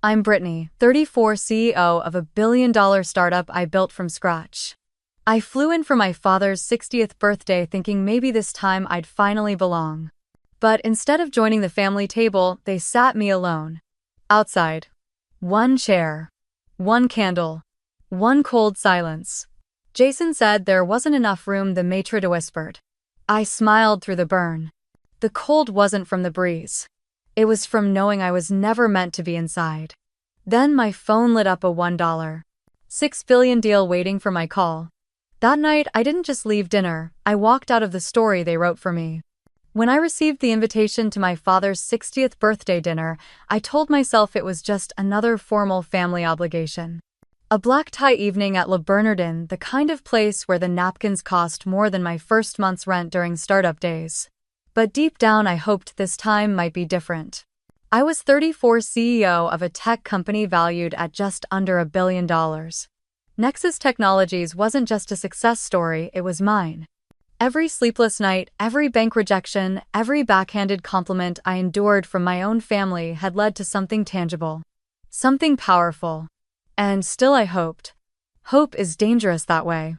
I'm Brittany, 34, CEO of a billion-dollar startup I built from scratch. I flew in for my father's 60th birthday thinking maybe this time I'd finally belong. But instead of joining the family table, they sat me alone. Outside. One chair. One candle. One cold silence. Jason said there wasn't enough room, the maitre d' whispered. I smiled through the burn. The cold wasn't from the breeze. It was from knowing I was never meant to be inside. Then my phone lit up, a $1.6 billion deal waiting for my call. That night, I didn't just leave dinner, I walked out of the story they wrote for me. When I received the invitation to my father's 60th birthday dinner, I told myself it was just another formal family obligation. A black tie evening at Le Bernardin, the kind of place where the napkins cost more than my first month's rent during startup days. But deep down I hoped this time might be different. I was 34, CEO of a tech company valued at just under $1 billion. Nexus Technologies wasn't just a success story, it was mine. Every sleepless night, every bank rejection, every backhanded compliment I endured from my own family had led to something tangible. Something powerful. And still I hoped. Hope is dangerous that way.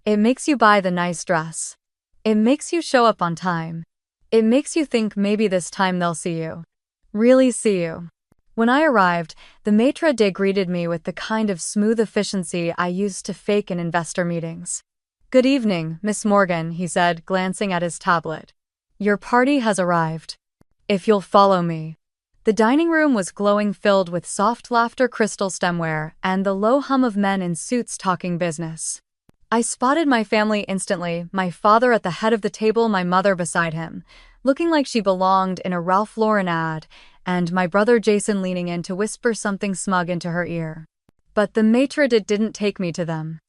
It makes you buy the nice dress. It makes you show up on time. It makes you think maybe this time they'll see you. Really see you. When I arrived, the maitre d' greeted me with the kind of smooth efficiency I used to fake in investor meetings. "Good evening, Miss Morgan," he said, glancing at his tablet. "Your party has arrived. If you'll follow me." The dining room was glowing, filled with soft laughter, crystal stemware, and the low hum of men in suits talking business. I spotted my family instantly, my father at the head of the table, my mother beside him, looking like she belonged in a Ralph Lauren ad, and my brother Jason leaning in to whisper something smug into her ear. But the maitre d' didn't take me to them.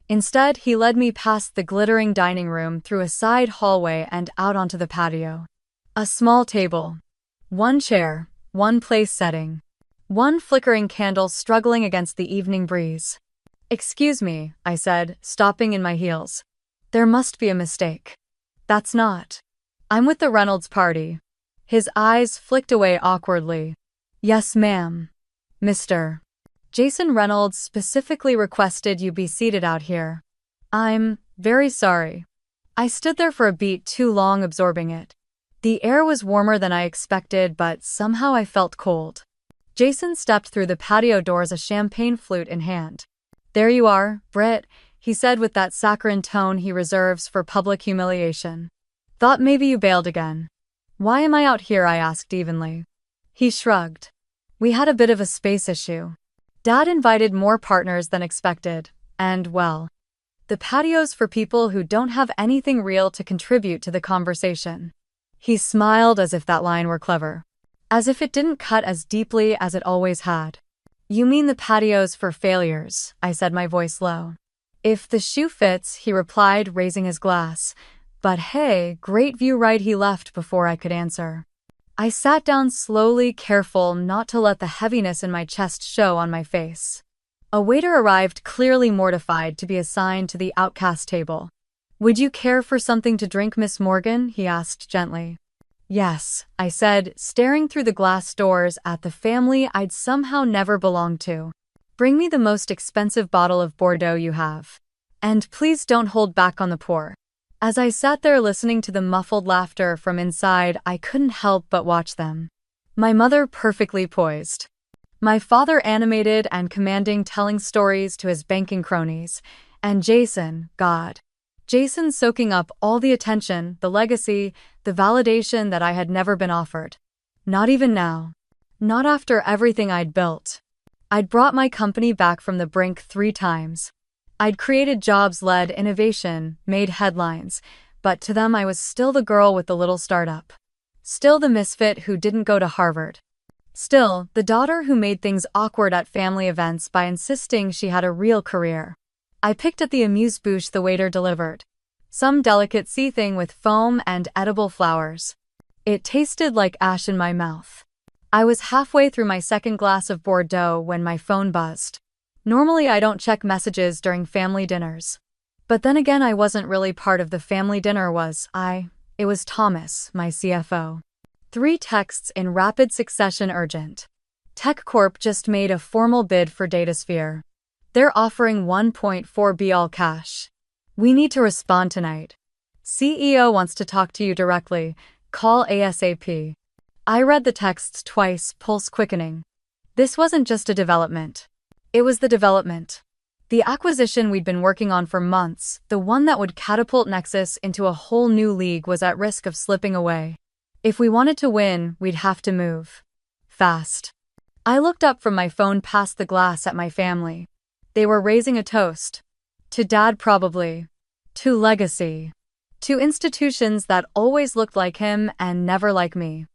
Instead, he led me past the glittering dining room, through a side hallway and out onto the patio. A small table. One chair, one place setting. One flickering candle struggling against the evening breeze. "Excuse me," I said, stopping in my heels. "There must be a mistake." "That's not. I'm with the Reynolds party." His eyes flicked away awkwardly. "Yes, ma'am. Mr. Jason Reynolds specifically requested you be seated out here." "I'm very sorry." I stood there for a beat, too long absorbing it. The air was warmer than I expected, but somehow I felt cold. Jason stepped through the patio doors, a champagne flute in hand. "There you are, Britt," he said with that saccharine tone he reserves for public humiliation. "Thought maybe you bailed again." "Why am I out here?" I asked evenly. He shrugged. "We had a bit of a space issue. Dad invited more partners than expected, and well, the patio's for people who don't have anything real to contribute to the conversation." He smiled as if that line were clever. As if it didn't cut as deeply as it always had. "You mean the patio's for failures," I said, my voice low. "If the shoe fits," he replied, raising his glass. "But hey, great view right." He left before I could answer. I sat down slowly, careful not to let the heaviness in my chest show on my face. A waiter arrived, clearly mortified to be assigned to the outcast table. "Would you care for something to drink, Miss Morgan?" he asked gently. "Yes," I said, staring through the glass doors at the family I'd somehow never belonged to. "Bring me the most expensive bottle of Bordeaux you have. And please don't hold back on the pour." As I sat there listening to the muffled laughter from inside, I couldn't help but watch them. My mother perfectly poised. My father animated and commanding, telling stories to his banking cronies. And Jason, God. Jason soaking up all the attention, the legacy, the validation that I had never been offered. Not even now. Not after everything I'd built. I'd brought my company back from the brink 3 times. I'd created jobs, led innovation, made headlines, but to them I was still the girl with the little startup. Still the misfit who didn't go to Harvard. Still the daughter who made things awkward at family events by insisting she had a real career. I picked at the amuse-bouche the waiter delivered. Some delicate sea thing with foam and edible flowers. It tasted like ash in my mouth. I was halfway through my second glass of Bordeaux when my phone buzzed. Normally I don't check messages during family dinners. But then again, I wasn't really part of the family dinner, was I? It was Thomas, my CFO. 3 texts in rapid succession: urgent. TechCorp just made a formal bid for Datasphere. They're offering 1.4 B all cash. We need to respond tonight. CEO wants to talk to you directly. Call ASAP. I read the texts twice, pulse quickening. This wasn't just a development. It was the development. The acquisition we'd been working on for months, the one that would catapult Nexus into a whole new league, was at risk of slipping away. If we wanted to win, we'd have to move. Fast. I looked up from my phone past the glass at my family. They were raising a toast. To Dad, probably. To legacy. To institutions that always looked like him and never like me.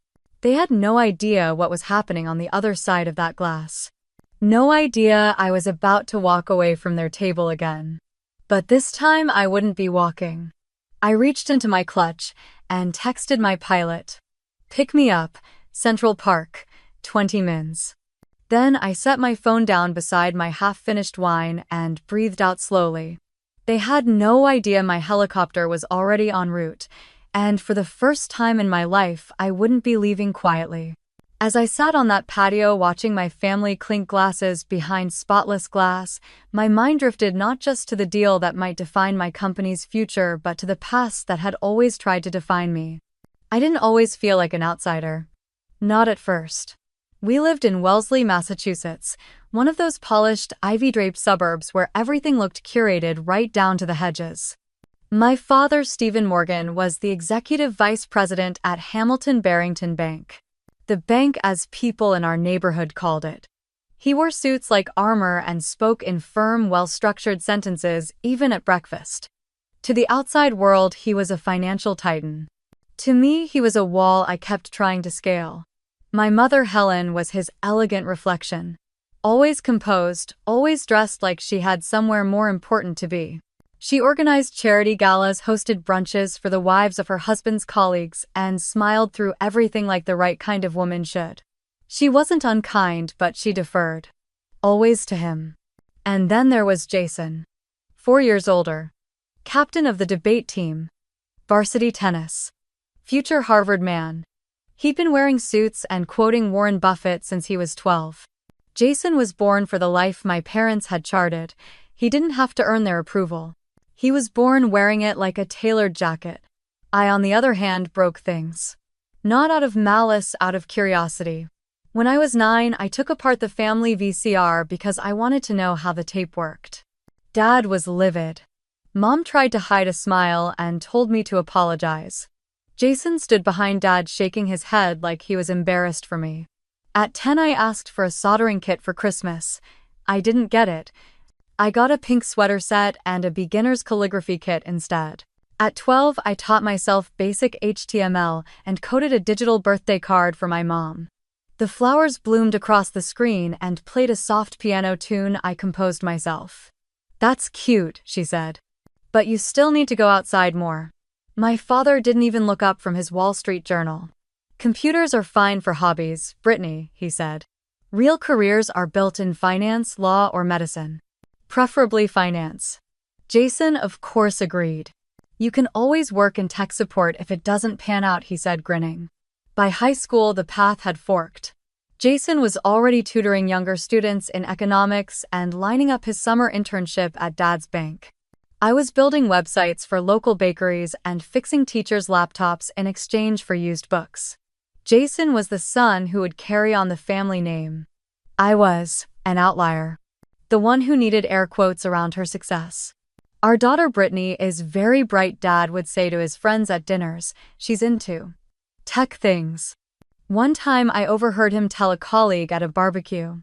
They had no idea what was happening on the other side of that glass. No idea I was about to walk away from their table again. But this time I wouldn't be walking. I reached into my clutch and texted my pilot. Pick me up, Central Park, 20 mins. Then I set my phone down beside my half-finished wine and breathed out slowly. They had no idea my helicopter was already en route, and for the first time in my life, I wouldn't be leaving quietly. As I sat on that patio watching my family clink glasses behind spotless glass, my mind drifted not just to the deal that might define my company's future, but to the past that had always tried to define me. I didn't always feel like an outsider. Not at first. We lived in Wellesley, Massachusetts, one of those polished, ivy-draped suburbs where everything looked curated right down to the hedges. My father, Stephen Morgan, was the executive vice president at Hamilton Barrington Bank. The bank, as people in our neighborhood called it. He wore suits like armor and spoke in firm, well-structured sentences, even at breakfast. To the outside world, he was a financial titan. To me, he was a wall I kept trying to scale. My mother, Helen, was his elegant reflection. Always composed, always dressed like she had somewhere more important to be. She organized charity galas, hosted brunches for the wives of her husband's colleagues, and smiled through everything like the right kind of woman should. She wasn't unkind, but she deferred. Always to him. And then there was Jason. 4 years older. Captain of the debate team. Varsity tennis. Future Harvard man. He'd been wearing suits and quoting Warren Buffett since he was 12. Jason was born for the life my parents had charted. He didn't have to earn their approval. He was born wearing it like a tailored jacket. I, on the other hand, broke things. Not out of malice, out of curiosity. When I was 9, I took apart the family VCR because I wanted to know how the tape worked. Dad was livid. Mom tried to hide a smile and told me to apologize. Jason stood behind Dad, shaking his head like he was embarrassed for me. At 10, I asked for a soldering kit for Christmas. I didn't get it. I got a pink sweater set and a beginner's calligraphy kit instead. At 12, I taught myself basic HTML and coded a digital birthday card for my mom. The flowers bloomed across the screen and played a soft piano tune I composed myself. That's cute, she said. But you still need to go outside more. My father didn't even look up from his Wall Street Journal. Computers are fine for hobbies, Brittany, he said. Real careers are built in finance, law, or medicine. Preferably finance. Jason, of course, agreed. You can always work in tech support if it doesn't pan out, he said, grinning. By high school, the path had forked. Jason was already tutoring younger students in economics and lining up his summer internship at Dad's bank. I was building websites for local bakeries and fixing teachers' laptops in exchange for used books. Jason was the son who would carry on the family name. I was an outlier. The one who needed air quotes around her success. Our daughter Brittany is very bright, Dad would say to his friends at dinners. She's into tech things. One time I overheard him tell a colleague at a barbecue.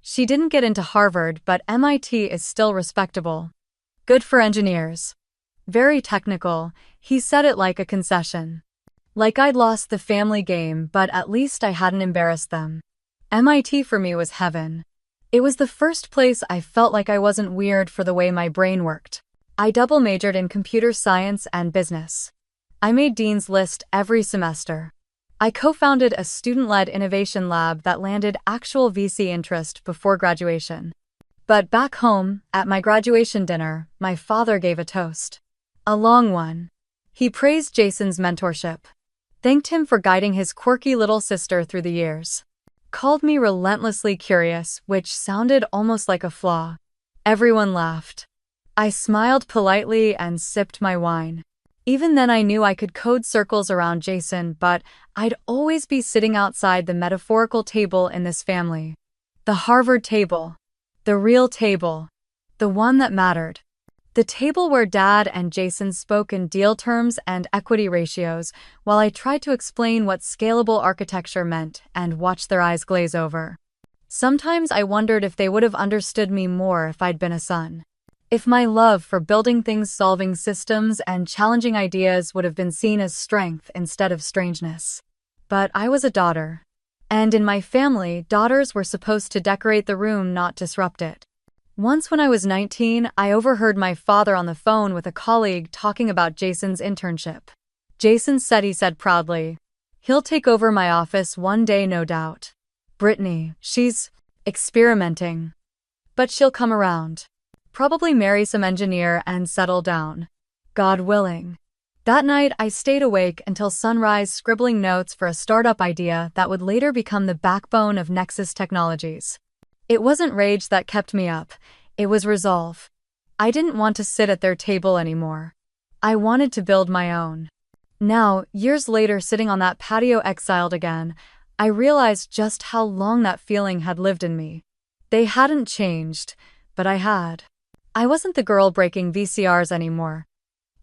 She didn't get into Harvard, but MIT is still respectable. Good for engineers. Very technical, he said it like a concession. Like I'd lost the family game, but at least I hadn't embarrassed them. MIT for me was heaven. It was the first place I felt like I wasn't weird for the way my brain worked. I double majored in computer science and business. I made Dean's List every semester. I co-founded a student-led innovation lab that landed actual VC interest before graduation. But back home, at my graduation dinner, my father gave a toast. A long one. He praised Jason's mentorship. Thanked him for guiding his quirky little sister through the years. called me relentlessly curious, which sounded almost like a flaw. Everyone laughed. I smiled politely and sipped my wine. Even then I knew I could code circles around Jason, but I'd always be sitting outside the metaphorical table in this family. The Harvard table. The real table. The one that mattered. The table where Dad and Jason spoke in deal terms and equity ratios, while I tried to explain what scalable architecture meant and watched their eyes glaze over. Sometimes I wondered if they would have understood me more if I'd been a son. If my love for building things, solving systems, and challenging ideas would have been seen as strength instead of strangeness. But I was a daughter. And in my family, daughters were supposed to decorate the room, not disrupt it. Once when I was 19, I overheard my father on the phone with a colleague talking about Jason's internship. Jason said proudly, "He'll take over my office one day, no doubt. Brittany, she's experimenting. But she'll come around. Probably marry some engineer and settle down. God willing." That night, I stayed awake until sunrise scribbling notes for a startup idea that would later become the backbone of Nexus Technologies. It wasn't rage that kept me up, it was resolve. I didn't want to sit at their table anymore. I wanted to build my own. Now, years later, sitting on that patio exiled again, I realized just how long that feeling had lived in me. They hadn't changed, but I had. I wasn't the girl breaking VCRs anymore.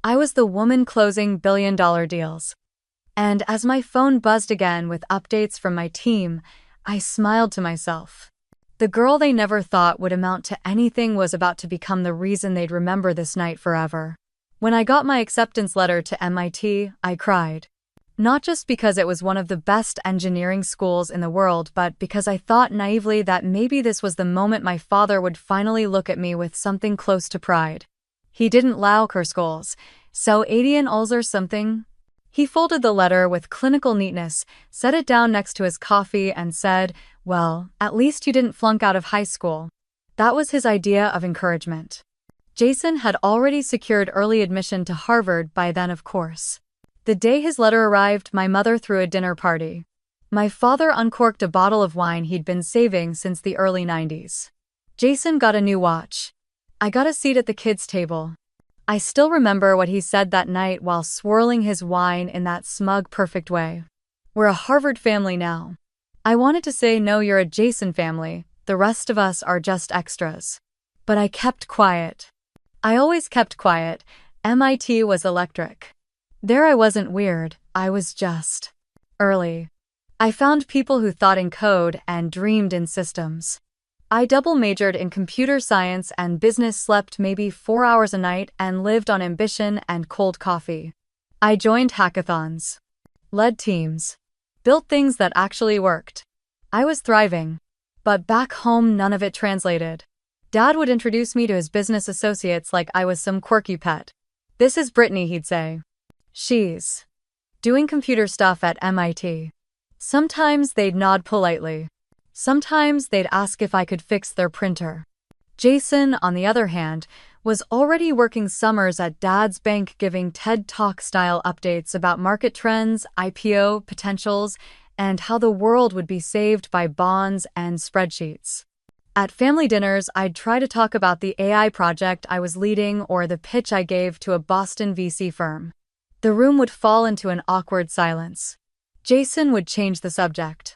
I was the woman closing billion-dollar deals. And as my phone buzzed again with updates from my team, I smiled to myself. The girl they never thought would amount to anything was about to become the reason they'd remember this night forever. When I got my acceptance letter to MIT, I cried. Not just because it was one of the best engineering schools in the world, but because I thought naively that maybe this was the moment my father would finally look at me with something close to pride. He didn't laugh her schools, so 80 or something. He folded the letter with clinical neatness, set it down next to his coffee and said, "Well, at least you didn't flunk out of high school." That was his idea of encouragement. Jason had already secured early admission to Harvard by then, of course. The day his letter arrived, my mother threw a dinner party. My father uncorked a bottle of wine he'd been saving since the early 90s. Jason got a new watch. I got a seat at the kids' table. I still remember what he said that night while swirling his wine in that smug, perfect way. "We're a Harvard family now." I wanted to say, "No, you're a Jason family. The rest of us are just extras." But I kept quiet. I always kept quiet. MIT was electric. There I wasn't weird, I was just early. I found people who thought in code and dreamed in systems. I double majored in computer science and business, slept maybe 4 hours a night, and lived on ambition and cold coffee. I joined hackathons, led teams, built things that actually worked. I was thriving. But back home, none of it translated. Dad would introduce me to his business associates like I was some quirky pet. "This is Brittany," he'd say. "She's doing computer stuff at MIT." Sometimes they'd nod politely. Sometimes they'd ask if I could fix their printer. Jason, on the other hand, was already working summers at Dad's bank giving TED Talk-style updates about market trends, IPO potentials, and how the world would be saved by bonds and spreadsheets. At family dinners, I'd try to talk about the AI project I was leading or the pitch I gave to a Boston VC firm. The room would fall into an awkward silence. Jason would change the subject.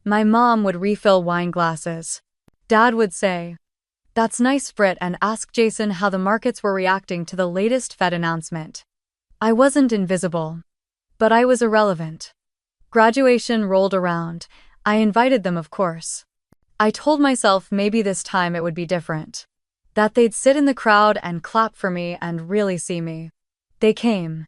My mom would refill wine glasses. Dad would say, "That's nice, Britt," and ask Jason how the markets were reacting to the latest Fed announcement. I wasn't invisible. But I was irrelevant. Graduation rolled around. I invited them, of course. I told myself maybe this time it would be different. That they'd sit in the crowd and clap for me and really see me. They came.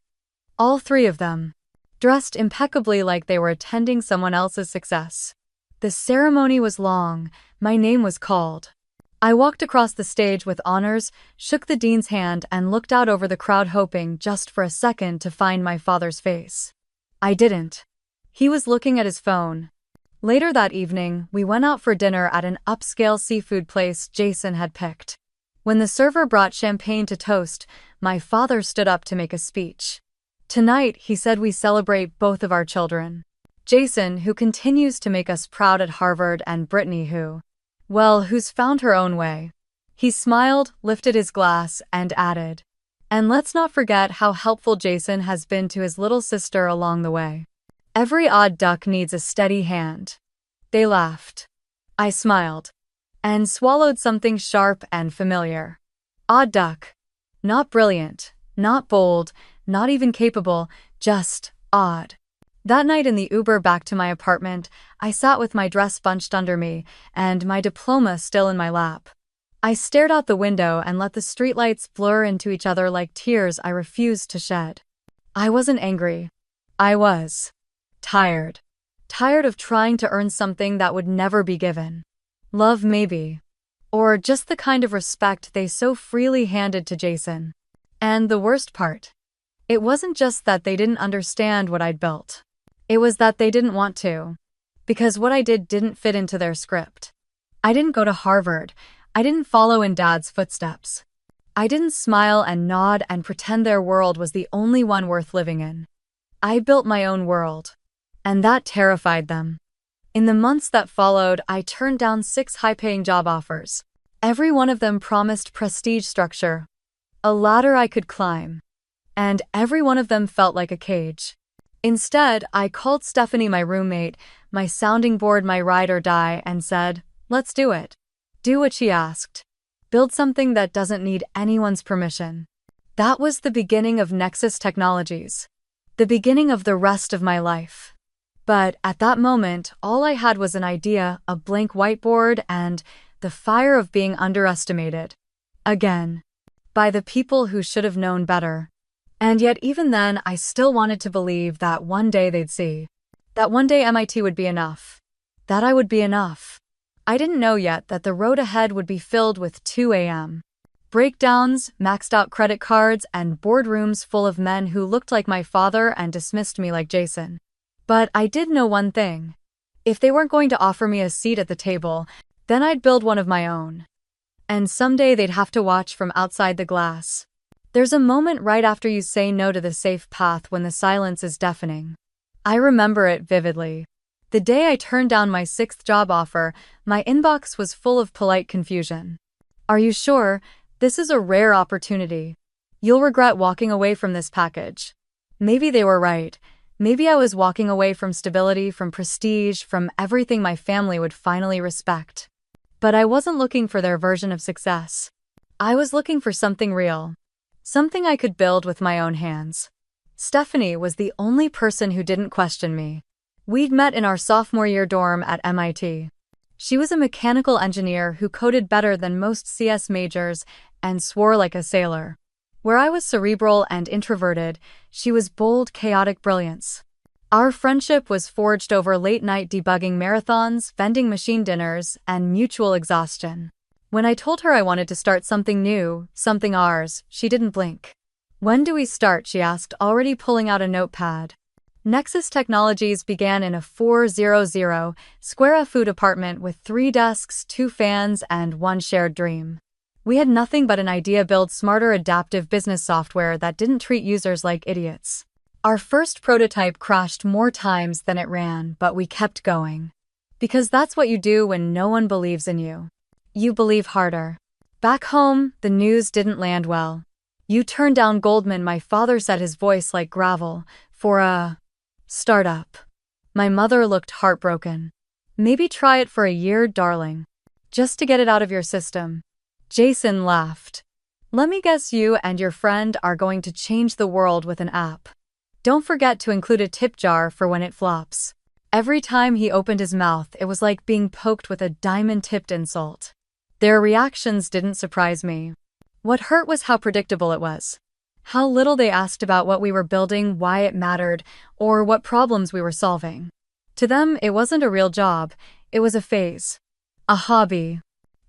All 3 of them. Dressed impeccably like they were attending someone else's success. The ceremony was long. My name was called. I walked across the stage with honors, shook the dean's hand, and looked out over the crowd, hoping just for a second to find my father's face. I didn't. He was looking at his phone. Later that evening, we went out for dinner at an upscale seafood place Jason had picked. When the server brought champagne to toast, my father stood up to make a speech. "Tonight," he said, "we celebrate both of our children. Jason, who continues to make us proud at Harvard, and Brittany, who's found her own way. He smiled, lifted his glass, and added, "And let's not forget how helpful Jason has been to his little sister along the way. Every odd duck needs a steady hand." They laughed. I smiled and swallowed something sharp and familiar. Odd duck. Not brilliant, not bold, not even capable, just odd. That night in the Uber back to my apartment, I sat with my dress bunched under me and my diploma still in my lap. I stared out the window and let the streetlights blur into each other like tears I refused to shed. I wasn't angry. I was tired. Tired of trying to earn something that would never be given. Love, maybe. Or just the kind of respect they so freely handed to Jason. And the worst part, it wasn't just that they didn't understand what I'd built. It was that they didn't want to. Because what I did didn't fit into their script. I didn't go to Harvard. I didn't follow in Dad's footsteps. I didn't smile and nod and pretend their world was the only one worth living in. I built my own world. And that terrified them. In the months that followed, I turned down 6 high-paying job offers. Every one of them promised prestige, structure, a ladder I could climb. And every one of them felt like a cage. Instead, I called Stephanie, my roommate, my sounding board, my ride or die, and said, "Let's do it." Do what she asked. Build something that doesn't need anyone's permission. That was the beginning of Nexus Technologies. The beginning of the rest of my life. But at that moment, all I had was an idea, a blank whiteboard, and the fire of being underestimated. Again. By the people who should have known better. And yet even then, I still wanted to believe that one day they'd see. That one day MIT would be enough. That I would be enough. I didn't know yet that the road ahead would be filled with 2 a.m. breakdowns, maxed out credit cards, and boardrooms full of men who looked like my father and dismissed me like Jason. But I did know one thing. If they weren't going to offer me a seat at the table, then I'd build one of my own. And someday they'd have to watch from outside the glass. There's a moment right after you say no to the safe path when the silence is deafening. I remember it vividly. The day I turned down my 6th job offer, my inbox was full of polite confusion. "Are you sure? This is a rare opportunity. You'll regret walking away from this package." Maybe they were right. Maybe I was walking away from stability, from prestige, from everything my family would finally respect. But I wasn't looking for their version of success. I was looking for something real. Something I could build with my own hands. Stephanie was the only person who didn't question me. We'd met in our sophomore year dorm at MIT. She was a mechanical engineer who coded better than most CS majors and swore like a sailor. Where I was cerebral and introverted, she was bold, chaotic brilliance. Our friendship was forged over late-night debugging marathons, vending machine dinners, and mutual exhaustion. When I told her I wanted to start something new, something ours, she didn't blink. "When do we start?" she asked, already pulling out a notepad. Nexus Technologies began in a 400 square foot apartment with 3 desks, 2 fans, and 1 shared dream. We had nothing but an idea: build smarter, adaptive business software that didn't treat users like idiots. Our first prototype crashed more times than it ran, but we kept going. Because that's what you do when no one believes in you. You believe harder. Back home, the news didn't land well. "You turned down Goldman," my father said, his voice like gravel, "for a startup." My mother looked heartbroken. "Maybe try it for a year, darling. Just to get it out of your system." Jason laughed. "Let me guess, you and your friend are going to change the world with an app. Don't forget to include a tip jar for when it flops." Every time he opened his mouth, it was like being poked with a diamond-tipped insult. Their reactions didn't surprise me. What hurt was how predictable it was. How little they asked about what we were building, why it mattered, or what problems we were solving. To them, it wasn't a real job. It was a phase. A hobby.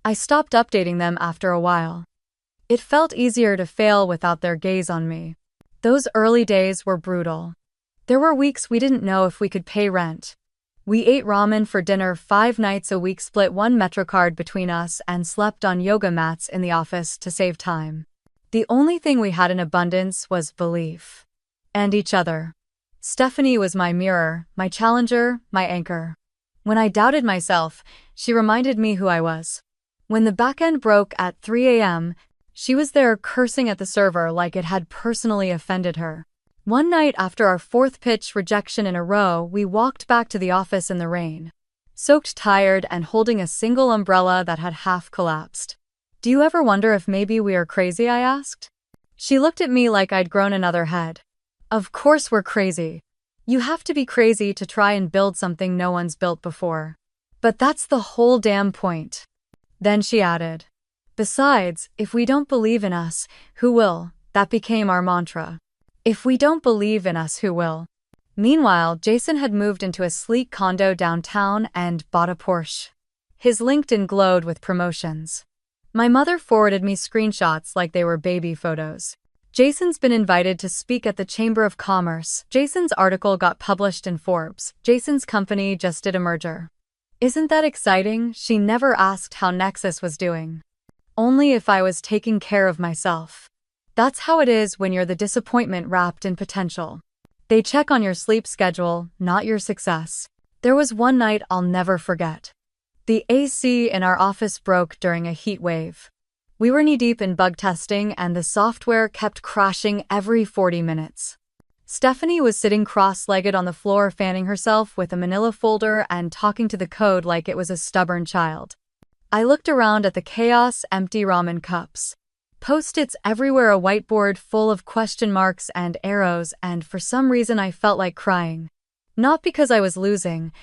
I stopped updating them after a while. It felt easier to fail without their gaze on me. Those early days were brutal. There were weeks we didn't know if we could pay rent. We ate ramen for dinner 5 nights a week, split 1 MetroCard between us, and slept on yoga mats in the office to save time. The only thing we had in abundance was belief. And each other. Stephanie was my mirror, my challenger, my anchor. When I doubted myself, she reminded me who I was. When the backend broke at 3 a.m., she was there cursing at the server like it had personally offended her. One night after our fourth pitch rejection in a row, we walked back to the office in the rain. Soaked, tired, and holding a single umbrella that had half collapsed. "Do you ever wonder if maybe we are crazy?" I asked. She looked at me like I'd grown another head. "Of course we're crazy. You have to be crazy to try and build something no one's built before. But that's the whole damn point." Then she added, "Besides, if we don't believe in us, who will?" That became our mantra. If we don't believe in us, who will? Meanwhile, Jason had moved into a sleek condo downtown and bought a Porsche. His LinkedIn glowed with promotions. My mother forwarded me screenshots like they were baby photos. Jason's been invited to speak at the Chamber of Commerce. Jason's article got published in Forbes. Jason's company just did a merger. Isn't that exciting? She never asked how Nexus was doing. Only if I was taking care of myself. That's how it is when you're the disappointment wrapped in potential. They check on your sleep schedule, not your success. There was one night I'll never forget. The AC in our office broke during a heat wave. We were knee-deep in bug testing and the software kept crashing every 40 minutes. Stephanie was sitting cross-legged on the floor fanning herself with a manila folder and talking to the code like it was a stubborn child. I looked around at the chaos, empty ramen cups. Post-its everywhere, a whiteboard full of question marks and arrows, and for some reason I felt like crying. Not because I was losing,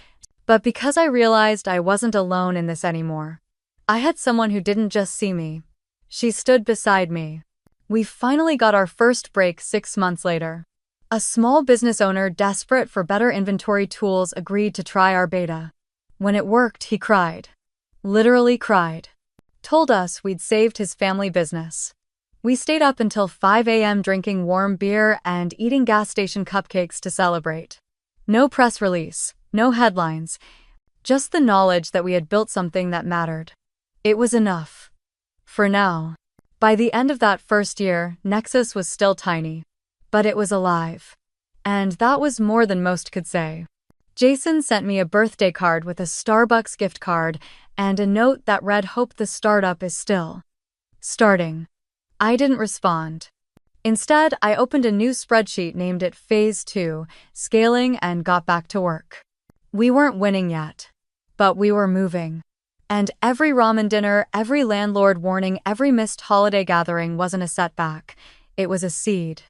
but because I realized I wasn't alone in this anymore. I had someone who didn't just see me. She stood beside me. We finally got our first break 6 months later. A small business owner desperate for better inventory tools agreed to try our beta. When it worked, he cried. Literally cried. Told us we'd saved his family business. We stayed up until 5 a.m. drinking warm beer and eating gas station cupcakes to celebrate. No press release, no headlines, just the knowledge that we had built something that mattered. It was enough. For now. By the end of that first year, Nexus was still tiny. But it was alive. And that was more than most could say. Jason sent me a birthday card with a Starbucks gift card and a note that read, "Hope the startup is still starting." I didn't respond. Instead, I opened a new spreadsheet, named it Phase 2, Scaling, and got back to work. We weren't winning yet. But we were moving. And every ramen dinner, every landlord warning, every missed holiday gathering wasn't a setback. It was a seed.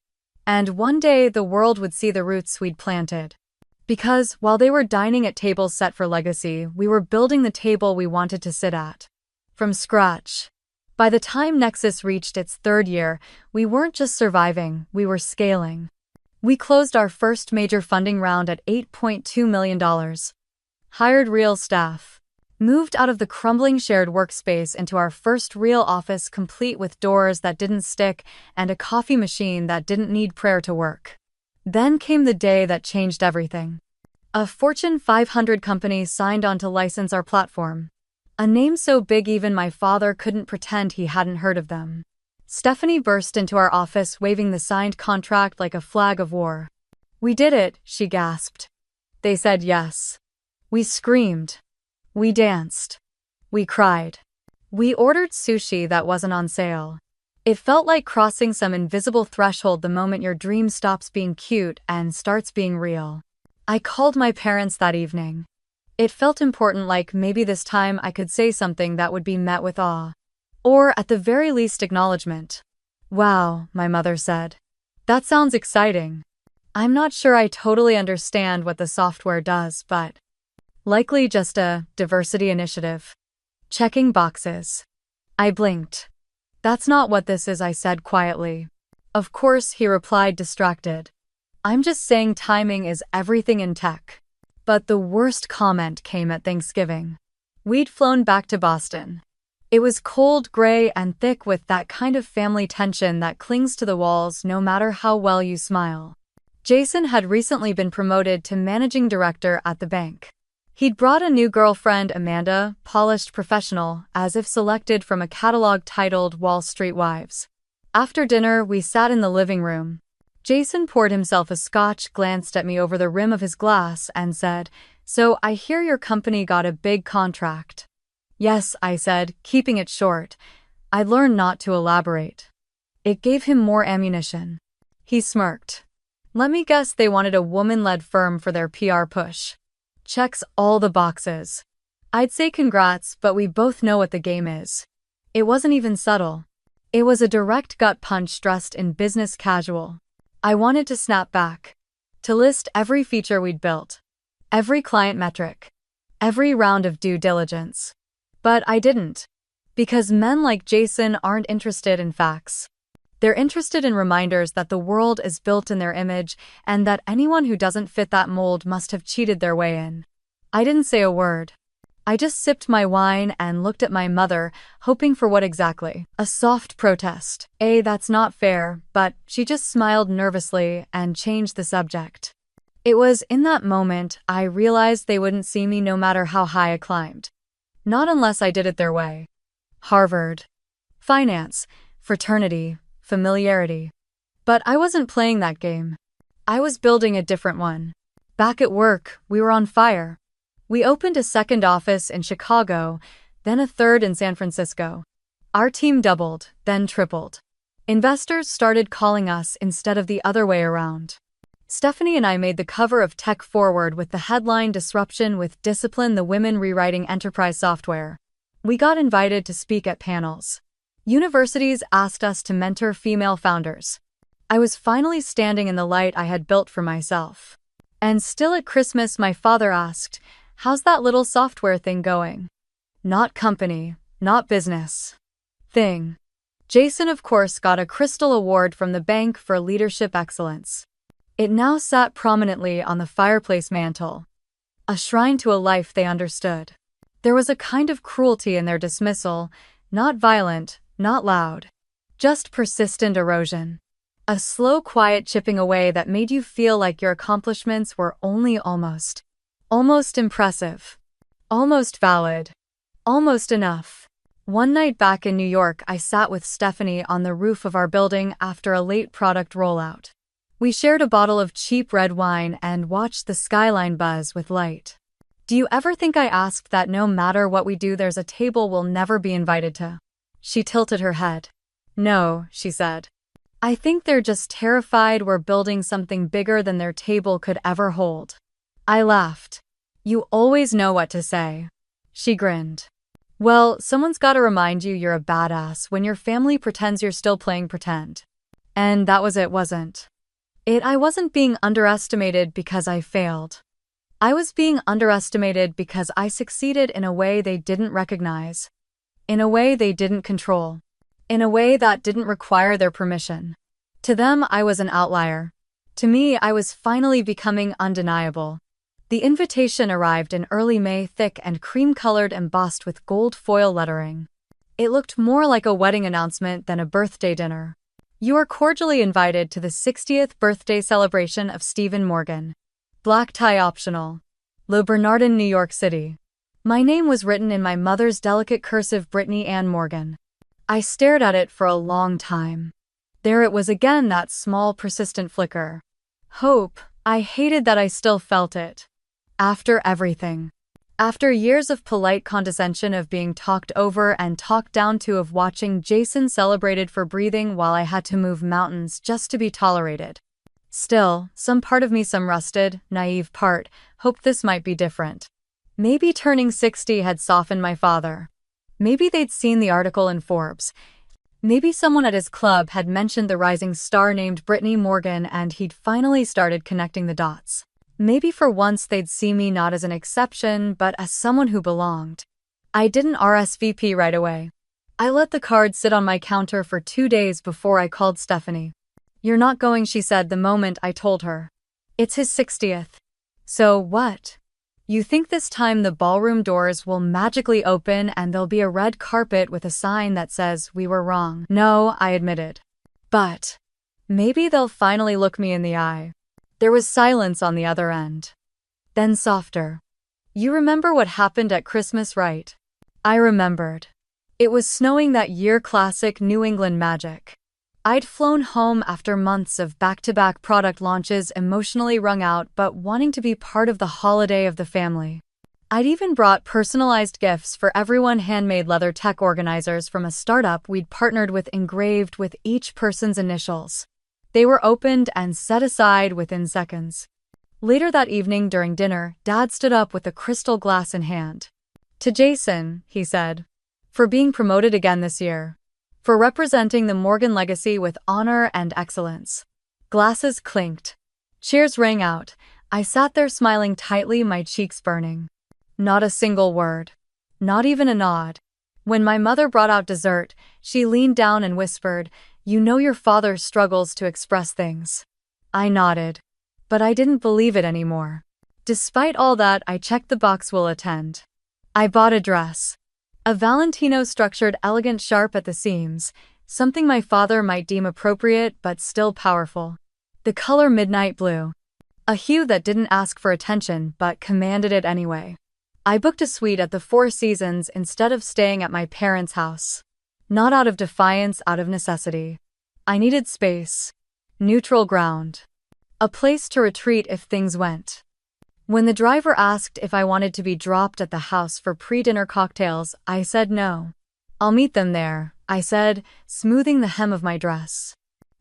And one day the world would see the roots we'd planted. Because, while they were dining at tables set for legacy, we were building the table we wanted to sit at. From scratch. By the time Nexus reached its third year, we weren't just surviving, we were scaling. We closed our first major funding round at $8.2 million. Hired real staff. Moved out of the crumbling shared workspace into our first real office, complete with doors that didn't stick and a coffee machine that didn't need prayer to work. Then came the day that changed everything. A Fortune 500 company signed on to license our platform. A name so big even my father couldn't pretend he hadn't heard of them. Stephanie burst into our office waving the signed contract like a flag of war. "We did it," she gasped. They said yes. We screamed. We danced. We cried. We ordered sushi that wasn't on sale. It felt like crossing some invisible threshold the moment your dream stops being cute and starts being real. I called my parents that evening. It felt important, like maybe this time I could say something that would be met with awe. Or at the very least acknowledgement. "Wow," my mother said. "That sounds exciting. I'm not sure I totally understand what the software does, but likely just a diversity initiative. Checking boxes." I blinked. "That's not what this is," I said quietly. "Of course," he replied, distracted. "I'm just saying timing is everything in tech." But the worst comment came at Thanksgiving. We'd flown back to Boston. It was cold, gray, and thick, with that kind of family tension that clings to the walls no matter how well you smile. Jason had recently been promoted to managing director at the bank. He'd brought a new girlfriend, Amanda, polished professional, as if selected from a catalog titled Wall Street Wives. After dinner, we sat in the living room. Jason poured himself a scotch, glanced at me over the rim of his glass, and said, "So I hear your company got a big contract." "Yes," I said, keeping it short. I learned not to elaborate. It gave him more ammunition. He smirked. "Let me guess, they wanted a woman-led firm for their PR push." "Checks all the boxes." I'd say congrats, but we both know what the game is. It wasn't even subtle. It was a direct gut punch dressed in business casual. I wanted to snap back. To list every feature we'd built. Every client metric. Every round of due diligence. But I didn't. Because men like Jason aren't interested in facts. They're interested in reminders that the world is built in their image and that anyone who doesn't fit that mold must have cheated their way in. I didn't say a word. I just sipped my wine and looked at my mother, hoping for what exactly? A soft protest. That's not fair, but she just smiled nervously and changed the subject. It was in that moment I realized they wouldn't see me no matter how high I climbed. Not unless I did it their way. Harvard. Finance. Fraternity. Familiarity. But I wasn't playing that game. I was building a different one. Back at work, we were on fire. We opened a second office in Chicago, then a third in San Francisco. Our team doubled, then tripled. Investors started calling us instead of the other way around. Stephanie and I made the cover of Tech Forward with the headline "Disruption with Discipline: The Women Rewriting Enterprise Software." We got invited to speak at panels. Universities asked us to mentor female founders. I was finally standing in the light I had built for myself. And still at Christmas, my father asked, "How's that little software thing going?" Not company, not business. Thing. Jason, of course, got a Crystal Award from the bank for leadership excellence. It now sat prominently on the fireplace mantel. A shrine to a life they understood. There was a kind of cruelty in their dismissal, not violent, not loud. Just persistent erosion. A slow, quiet chipping away that made you feel like your accomplishments were only almost impressive. Almost valid. Almost enough. One night back in New York, I sat with Stephanie on the roof of our building after a late product rollout. We shared a bottle of cheap red wine and watched the skyline buzz with light. "Do you ever think I asked that no matter what we do, there's a table we'll never be invited to?" She tilted her head. "No," she said. "I think they're just terrified we're building something bigger than their table could ever hold." I laughed. "You always know what to say." She grinned. "Well, someone's gotta remind you you're a badass when your family pretends you're still playing pretend." And that was it, wasn't it? I wasn't being underestimated because I failed. I was being underestimated because I succeeded in a way they didn't recognize. In a way they didn't control. In a way that didn't require their permission. To them, I was an outlier. To me, I was finally becoming undeniable. The invitation arrived in early May, thick and cream-colored, embossed with gold foil lettering. It looked more like a wedding announcement than a birthday dinner. "You are cordially invited to the 60th birthday celebration of Stephen Morgan. Black tie optional. Le Bernardin, New York City." My name was written in my mother's delicate cursive, Brittany Ann Morgan. I stared at it for a long time. There it was again, that small, persistent flicker. Hope. I hated that I still felt it. After everything. After years of polite condescension, of being talked over and talked down to, of watching Jason celebrated for breathing while I had to move mountains just to be tolerated. Still, some part of me, some rusted, naive part, hoped this might be different. Maybe turning 60 had softened my father. Maybe they'd seen the article in Forbes. Maybe someone at his club had mentioned the rising star named Brittany Morgan and he'd finally started connecting the dots. Maybe for once they'd see me not as an exception, but as someone who belonged. I didn't RSVP right away. I let the card sit on my counter for 2 days before I called Stephanie. "You're not going," she said the moment I told her. "It's his 60th. So what? You think this time the ballroom doors will magically open and there'll be a red carpet with a sign that says we were wrong?" "No," I admitted. "But maybe they'll finally look me in the eye." There was silence on the other end. Then softer. "You remember what happened at Christmas, right?" I remembered. It was snowing that year, classic New England magic. I'd flown home after months of back-to-back product launches, emotionally wrung out but wanting to be part of the holiday of the family. I'd even brought personalized gifts for everyone, handmade leather tech organizers from a startup we'd partnered with engraved with each person's initials. They were opened and set aside within seconds. Later that evening during dinner, Dad stood up with a crystal glass in hand. "To Jason," he said, "for being promoted again this year. For representing the Morgan legacy with honor and excellence." Glasses clinked. Cheers rang out. I sat there smiling tightly, my cheeks burning. Not a single word. Not even a nod. When my mother brought out dessert, she leaned down and whispered, "You know your father struggles to express things." I nodded. But I didn't believe it anymore. Despite all that, I checked the box "will attend." I bought a dress. A Valentino structured, elegant, sharp at the seams, something my father might deem appropriate but still powerful. The color midnight blue. A hue that didn't ask for attention but commanded it anyway. I booked a suite at the Four Seasons instead of staying at my parents' house. Not out of defiance, out of necessity. I needed space. Neutral ground. A place to retreat if things went. When the driver asked if I wanted to be dropped at the house for pre-dinner cocktails, I said no. "I'll meet them there," I said, smoothing the hem of my dress.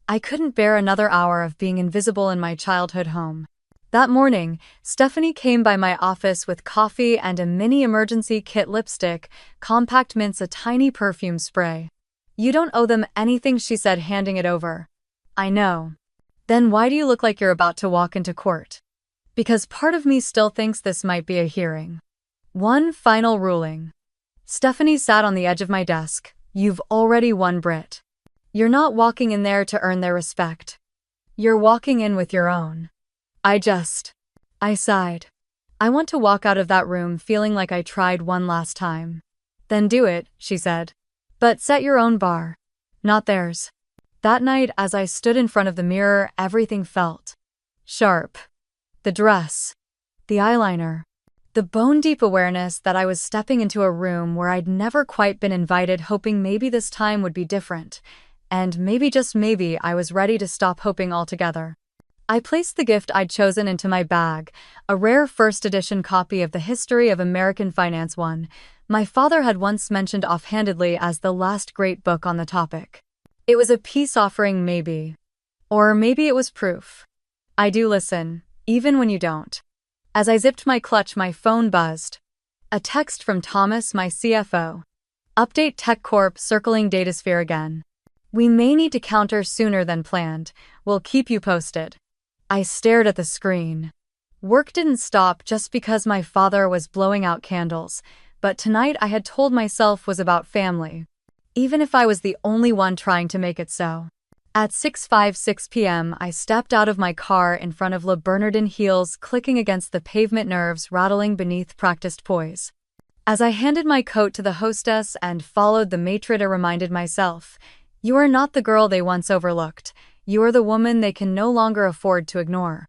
I couldn't bear another hour of being invisible in my childhood home. That morning, Stephanie came by my office with coffee and a mini emergency kit lipstick, compact mints, a tiny perfume spray. "You don't owe them anything," she said, handing it over. "I know. Then why do you look like you're about to walk into court?" Because part of me still thinks this might be a hearing. One final ruling. Stephanie sat on the edge of my desk. "You've already won, Britt. You're not walking in there to earn their respect. You're walking in with your own." I sighed. I want to walk out of that room feeling like I tried one last time. "Then do it," she said. "But set your own bar. Not theirs." That night, as I stood in front of the mirror, everything felt sharp. The dress. The eyeliner. The bone-deep awareness that I was stepping into a room where I'd never quite been invited, hoping maybe this time would be different. And maybe, just maybe, I was ready to stop hoping altogether. I placed the gift I'd chosen into my bag, a rare first edition copy of the History of American Finance, one my father had once mentioned offhandedly as the last great book on the topic. It was a peace offering, maybe. Or maybe it was proof. I do listen, even when you don't. As I zipped my clutch, my phone buzzed. A text from Thomas, my CFO. "Update Tech Corp circling Datasphere again. We may need to counter sooner than planned. We'll keep you posted." I stared at the screen. Work didn't stop just because my father was blowing out candles, but tonight I had told myself was about family. Even if I was the only one trying to make it so. At 6:56 p.m., I stepped out of my car in front of Le Bernardin, heels clicking against the pavement, nerves rattling beneath practiced poise. As I handed my coat to the hostess and followed the maitre d', reminded myself, "You are not the girl they once overlooked. You are the woman they can no longer afford to ignore."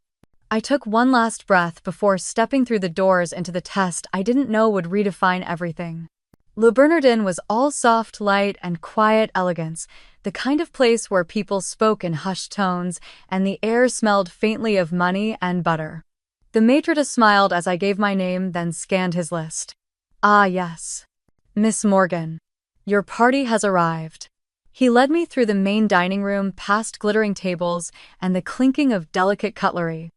I took one last breath before stepping through the doors into the test I didn't know would redefine everything. Le Bernardin was all soft light and quiet elegance, the kind of place where people spoke in hushed tones and the air smelled faintly of money and butter. The maitre d' smiled as I gave my name, then scanned his list. "Ah, yes. Miss Morgan. Your party has arrived." He led me through the main dining room, past glittering tables and the clinking of delicate cutlery.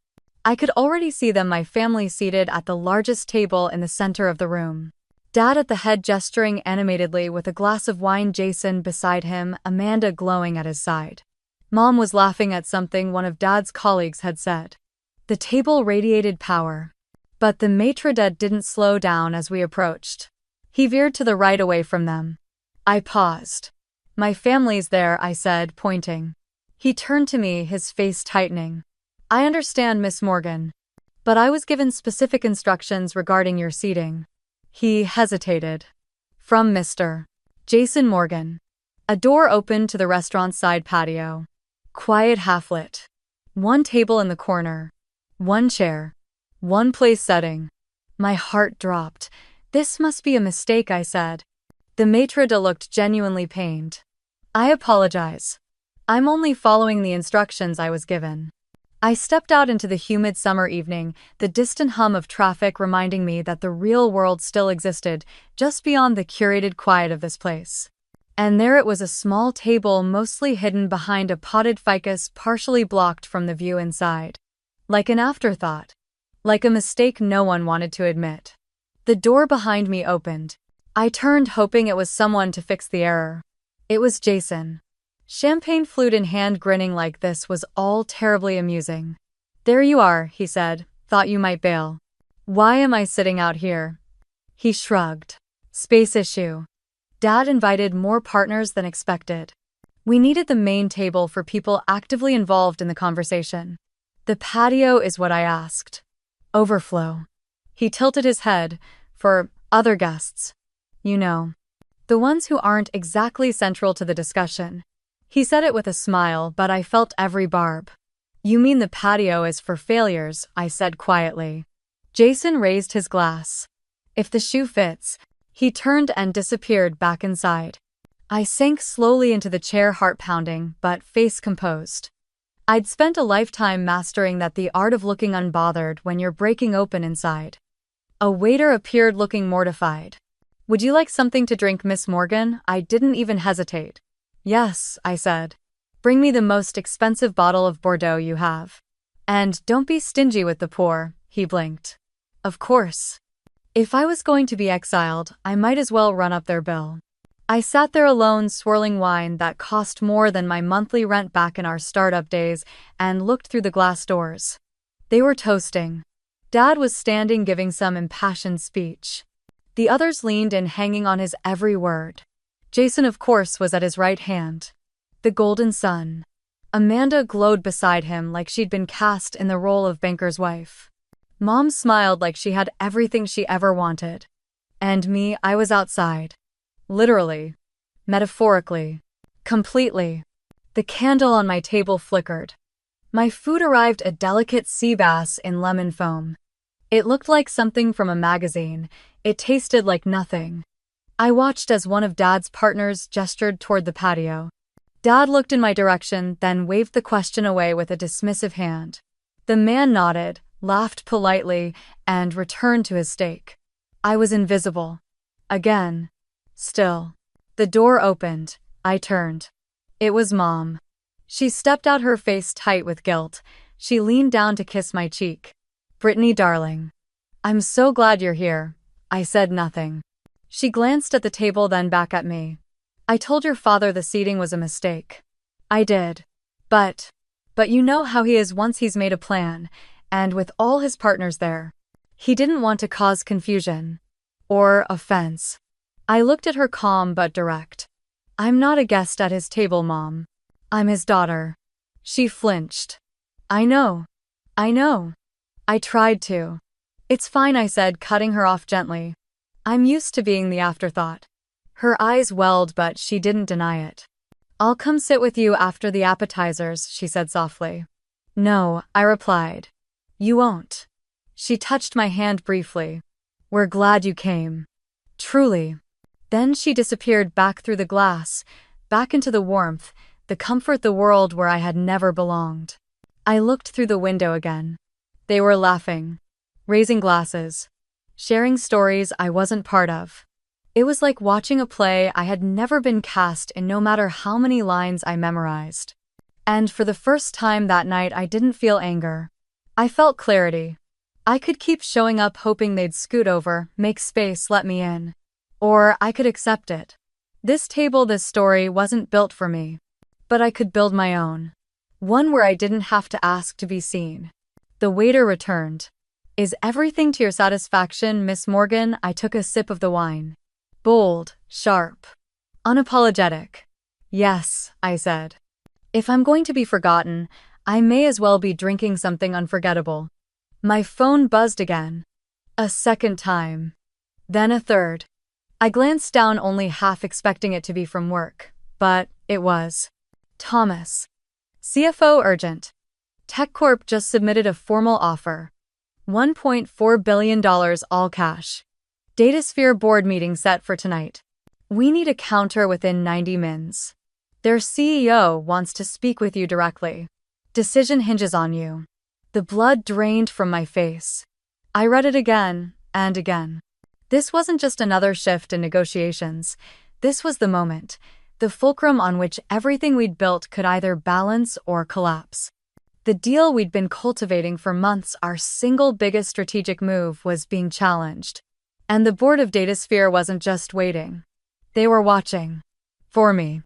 I could already see them, my family seated at the largest table in the center of the room. Dad at the head, gesturing animatedly with a glass of wine, Jason beside him, Amanda glowing at his side. Mom was laughing at something one of Dad's colleagues had said. The table radiated power. But the maitre d' didn't slow down as we approached. He veered to the right, away from them. I paused. "My family's there," I said, pointing. He turned to me, his face tightening. "I understand, Miss Morgan. But I was given specific instructions regarding your seating." He hesitated. "From Mr. Jason Morgan." A door opened to the restaurant's side patio. Quiet, half-lit. One table in the corner. One chair. One place setting. My heart dropped. "This must be a mistake," I said. The maitre d' looked genuinely pained. "I apologize." I'm only following the instructions I was given. I stepped out into the humid summer evening, the distant hum of traffic reminding me that the real world still existed just beyond the curated quiet of this place. And there it was, a small table mostly hidden behind a potted ficus partially blocked from the view inside. Like an afterthought. Like a mistake no one wanted to admit. The door behind me opened. I turned, hoping it was someone to fix the error. It was Jason. Champagne flute in hand, grinning like this was all terribly amusing. "There you are," he said. "Thought you might bail." "Why am I sitting out here?" He shrugged. "Space issue. Dad invited more partners than expected. We needed the main table for people actively involved in the conversation. The patio is what I asked. Overflow." He tilted his head. "For other guests. You know. The ones who aren't exactly central to the discussion." He said it with a smile, but I felt every barb. "You mean the patio is for failures," I said quietly. Jason raised his glass. "If the shoe fits." He turned and disappeared back inside. I sank slowly into the chair, heart pounding, but face composed. I'd spent a lifetime mastering the art of looking unbothered when you're breaking open inside. A waiter appeared, looking mortified. "Would you like something to drink, Miss Morgan?" I didn't even hesitate. "Yes," I said. "Bring me the most expensive bottle of Bordeaux you have. And don't be stingy with the poor." He blinked. "Of course. If I was going to be exiled, I might as well run up their bill." I sat there alone, swirling wine that cost more than my monthly rent back in our startup days, and looked through the glass doors. They were toasting. Dad was standing, giving some impassioned speech. The others leaned in, hanging on his every word. Jason, of course, was at his right hand. The golden sun. Amanda glowed beside him like she'd been cast in the role of banker's wife. Mom smiled like she had everything she ever wanted. And me, I was outside. Literally. Metaphorically. Completely. The candle on my table flickered. My food arrived, a delicate sea bass in lemon foam. It looked like something from a magazine. It tasted like nothing. I watched as one of Dad's partners gestured toward the patio. Dad looked in my direction, then waved the question away with a dismissive hand. The man nodded, laughed politely, and returned to his steak. I was invisible. Again. Still. The door opened. I turned. It was Mom. She stepped out, her face tight with guilt. She leaned down to kiss my cheek. "Brittany, darling. I'm so glad you're here." I said nothing. She glanced at the table, then back at me. "I told your father the seating was a mistake." I did. But you know how he is once he's made a plan, and with all his partners there. He didn't want to cause confusion. Or offense. I looked at her, calm but direct. "I'm not a guest at his table, Mom. I'm his daughter." She flinched. I know. I tried to." "It's fine," I said, cutting her off gently. "I'm used to being the afterthought." Her eyes welled, but she didn't deny it. "I'll come sit with you after the appetizers," she said softly. "No," I replied. "You won't." She touched my hand briefly. "We're glad you came. Truly." Then she disappeared back through the glass, back into the warmth, the comfort, the world where I had never belonged. I looked through the window again. They were laughing, raising glasses, sharing stories I wasn't part of. It was like watching a play I had never been cast in, no matter how many lines I memorized. And for the first time that night, I didn't feel anger. I felt clarity. I could keep showing up, hoping they'd scoot over, make space, let me in. Or I could accept it. This table, this story wasn't built for me. But I could build my own. One where I didn't have to ask to be seen. The waiter returned. "Is everything to your satisfaction, Miss Morgan?" I took a sip of the wine. Bold, sharp, unapologetic. "Yes," I said. "If I'm going to be forgotten, I may as well be drinking something unforgettable." My phone buzzed again. A second time. Then a third. I glanced down, only half expecting it to be from work. But it was. "Thomas. CFO urgent. TechCorp just submitted a formal offer. $1.4 billion all cash. Datasphere board meeting set for tonight. We need a counter within 90 mins." Their CEO wants to speak with you directly. Decision hinges on you. The blood drained from my face. I read it again and again. This wasn't just another shift in negotiations. This was the moment, the fulcrum on which everything we'd built could either balance or collapse. The deal we'd been cultivating for months, our single biggest strategic move, was being challenged. And the board of Datasphere wasn't just waiting. They were watching. For me.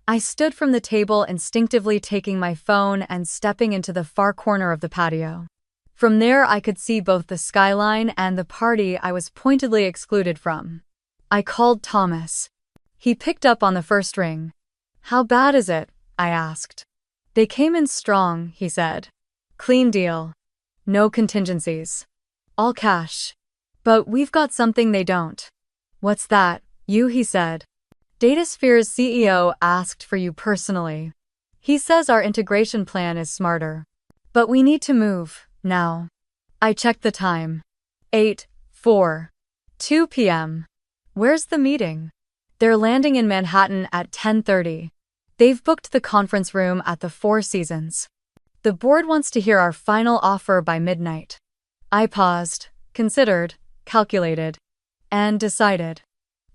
I stood from the table, instinctively taking my phone and stepping into the far corner of the patio. From there I could see both the skyline and the party I was pointedly excluded from. I called Thomas. He picked up on the first ring. "How bad is it?" I asked. "They came in strong," he said. "Clean deal. No contingencies. All cash. But we've got something they don't." "What's that?" He said. "Datasphere's CEO asked for you personally. He says our integration plan is smarter. But we need to move, now." I checked the time. 2 p.m. "Where's the meeting?" "They're landing in Manhattan at 10:30. They've booked the conference room at the Four Seasons. The board wants to hear our final offer by midnight." I paused, considered, calculated, and decided.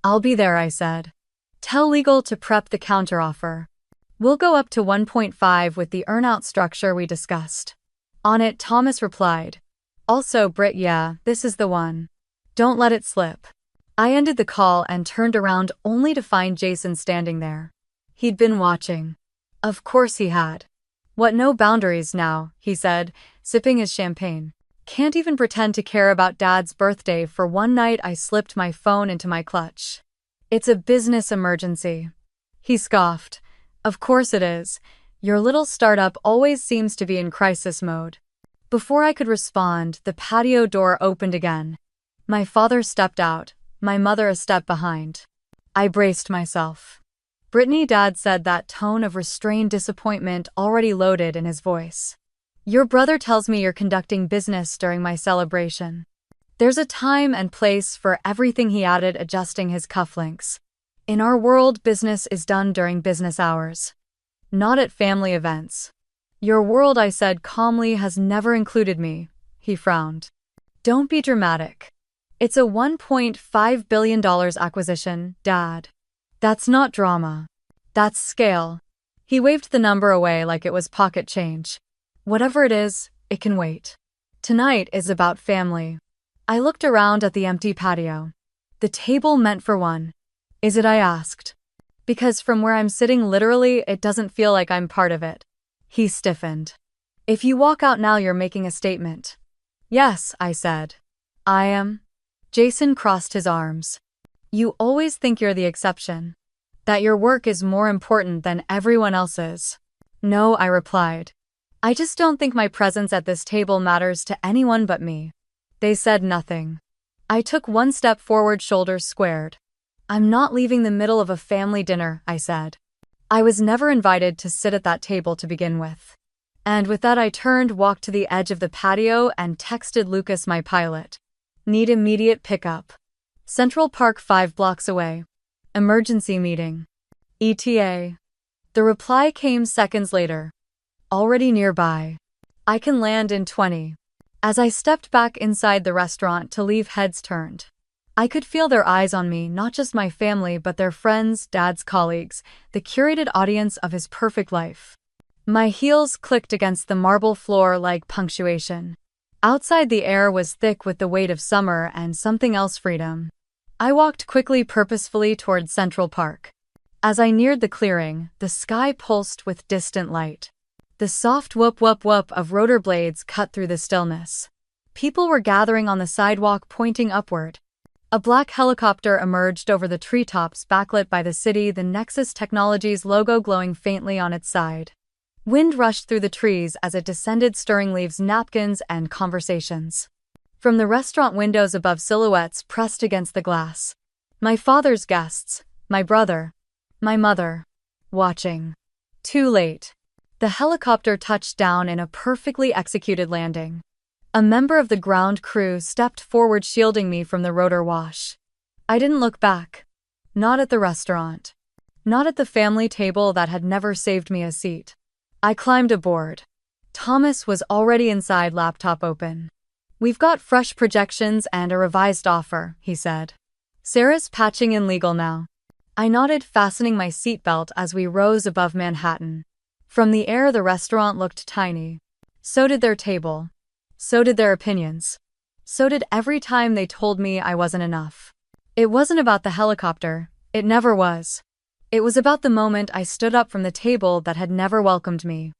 "I'll be there," I said. "Tell legal to prep the counteroffer. We'll go up to 1.5 with the earnout structure we discussed." On it, Thomas replied. "Also, Britt, yeah, this is the one. Don't let it slip." I ended the call and turned around only to find Jason standing there. He'd been watching. Of course he had. "What, no boundaries now," he said, sipping his champagne. "Can't even pretend to care about Dad's birthday for one night." I slipped my phone into my clutch. "It's a business emergency." He scoffed. "Of course it is. Your little startup always seems to be in crisis mode." Before I could respond, the patio door opened again. My father stepped out, my mother a step behind. I braced myself. "Brittany," Dad said, that tone of restrained disappointment already loaded in his voice. "Your brother tells me you're conducting business during my celebration. There's a time and place for everything," he added, adjusting his cufflinks. "In our world, business is done during business hours. Not at family events." "Your world," I said calmly, "has never included me." He frowned. "Don't be dramatic. It's a $1.5 billion acquisition, Dad. That's not drama. That's scale." He waved the number away like it was pocket change. "Whatever it is, it can wait. Tonight is about family." I looked around at the empty patio. "The table meant for one." "Is it?" I asked. "Because from where I'm sitting, literally, it doesn't feel like I'm part of it." He stiffened. "If you walk out now, you're making a statement." "Yes," I said. "I am." Jason crossed his arms. "You always think you're the exception. That your work is more important than everyone else's." "No," I replied. "I just don't think my presence at this table matters to anyone but me." They said nothing. I took one step forward, shoulders squared. "I'm not leaving the middle of a family dinner," I said. I was never invited to sit at that table to begin with. And with that, I turned, walked to the edge of the patio, and texted Lucas, my pilot. "Need immediate pickup. Central Park 5 blocks away. Emergency meeting. ETA." The reply came seconds later. "Already nearby. I can land in 20. As I stepped back inside the restaurant to leave, heads turned. I could feel their eyes on me, not just my family but their friends, Dad's colleagues, the curated audience of his perfect life. My heels clicked against the marble floor like punctuation. Outside, the air was thick with the weight of summer and something else, freedom. I walked quickly, purposefully, towards Central Park. As I neared the clearing, the sky pulsed with distant light. The soft whoop whoop whoop of rotor blades cut through the stillness. People were gathering on the sidewalk, pointing upward. A black helicopter emerged over the treetops, backlit by the city, the Nexus Technologies logo glowing faintly on its side. Wind rushed through the trees as it descended, stirring leaves, napkins, and conversations. From the restaurant windows above, silhouettes pressed against the glass. My father's guests, my brother, my mother, watching. Too late. The helicopter touched down in a perfectly executed landing. A member of the ground crew stepped forward, shielding me from the rotor wash. I didn't look back. Not at the restaurant. Not at the family table that had never saved me a seat. I climbed aboard. Thomas was already inside, laptop open. "We've got fresh projections and a revised offer," he said. "Sarah's patching in legal now." I nodded, fastening my seatbelt as we rose above Manhattan. From the air, the restaurant looked tiny. So did their table. So did their opinions. So did every time they told me I wasn't enough. It wasn't about the helicopter. It never was. It was about the moment I stood up from the table that had never welcomed me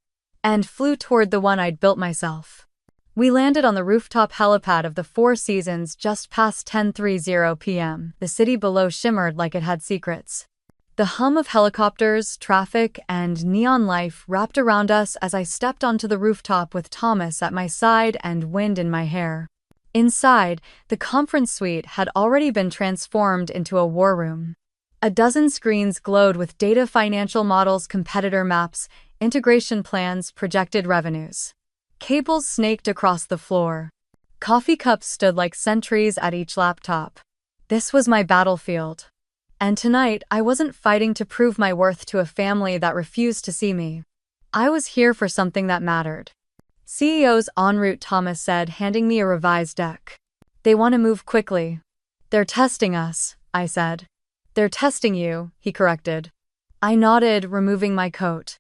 and flew toward the one I'd built myself. We landed on the rooftop helipad of the Four Seasons just past 10:30 p.m. The city below shimmered like it had secrets. The hum of helicopters, traffic, and neon life wrapped around us as I stepped onto the rooftop with Thomas at my side and wind in my hair. Inside, the conference suite had already been transformed into a war room. A dozen screens glowed with data, financial models, competitor maps, integration plans, projected revenues. Cables snaked across the floor. Coffee cups stood like sentries at each laptop. This was my battlefield. And tonight, I wasn't fighting to prove my worth to a family that refused to see me. I was here for something that mattered. "CEO's en route," Thomas said, handing me a revised deck. "They want to move quickly." "They're testing us," I said. "They're testing you," he corrected. I nodded, removing my coat.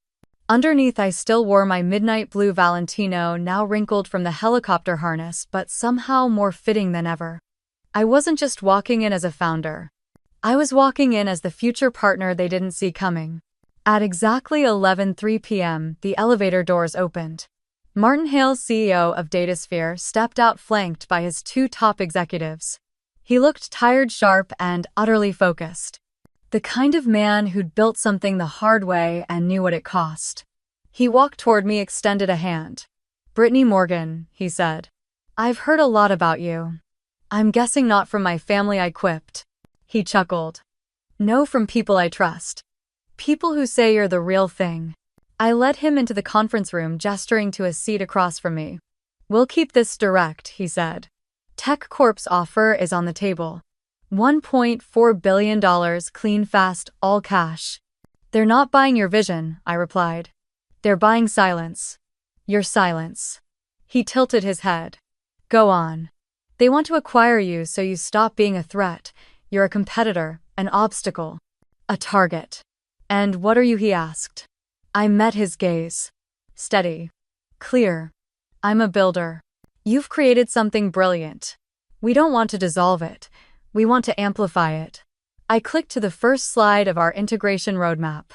Underneath, I still wore my midnight blue Valentino, now wrinkled from the helicopter harness, but somehow more fitting than ever. I wasn't just walking in as a founder. I was walking in as the future partner they didn't see coming. At exactly 11:03 p.m., the elevator doors opened. Martin Hale, CEO of Datasphere, stepped out, flanked by his two top executives. He looked tired, sharp, and utterly focused. The kind of man who'd built something the hard way and knew what it cost. He walked toward me, extended a hand. "Brittany Morgan," he said. "I've heard a lot about you." "I'm guessing not from my family," I quipped. He chuckled. "No, from people I trust. People who say you're the real thing." I led him into the conference room, gesturing to a seat across from me. "We'll keep this direct," he said. "Tech Corp's offer is on the table. $1.4 billion, clean, fast, all cash." "They're not buying your vision," I replied. "They're buying silence. Your silence." He tilted his head. "Go on. They want to acquire you so you stop being a threat. You're a competitor, an obstacle, a target." "And what are you?" he asked. I met his gaze. Steady. Clear. "I'm a builder. You've created something brilliant. We don't want to dissolve it. We want to amplify it." I clicked to the first slide of our integration roadmap.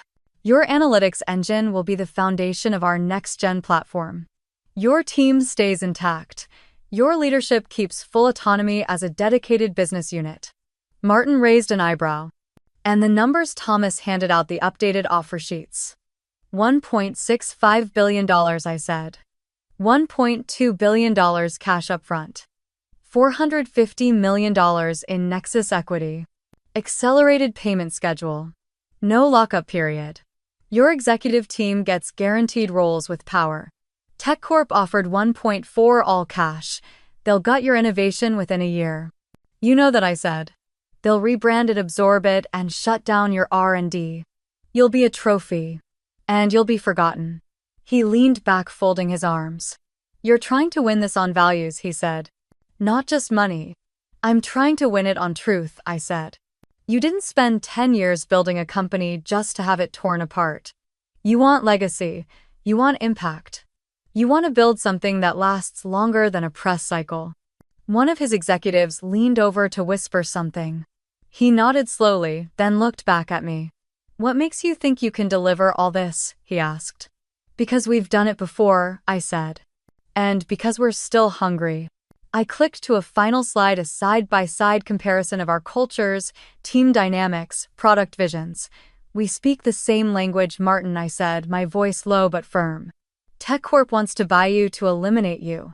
"Your analytics engine will be the foundation of our next-gen platform. Your team stays intact. Your leadership keeps full autonomy as a dedicated business unit." Martin raised an eyebrow. "And the numbers?" Thomas handed out the updated offer sheets. $1.65 billion, I said. $1.2 billion cash upfront. $450 million in Nexus equity. Accelerated payment schedule. No lockup period. Your executive team gets guaranteed roles with power. TechCorp offered 1.4 all cash. They'll gut your innovation within a year. You know that, I said. They'll rebrand it, absorb it, and shut down your R&D. You'll be a trophy. And you'll be forgotten. He leaned back, folding his arms. "You're trying to win this on values," he said. "Not just money." "I'm trying to win it on truth," I said. "You didn't spend 10 years building a company just to have it torn apart. You want legacy. You want impact. You want to build something that lasts longer than a press cycle." One of his executives leaned over to whisper something. He nodded slowly, then looked back at me. "What makes you think you can deliver all this?" he asked. "Because we've done it before," I said. "And because we're still hungry." I clicked to a final slide, a side-by-side comparison of our cultures, team dynamics, product visions. "We speak the same language, Martin," I said, my voice low but firm. "TechCorp wants to buy you to eliminate you.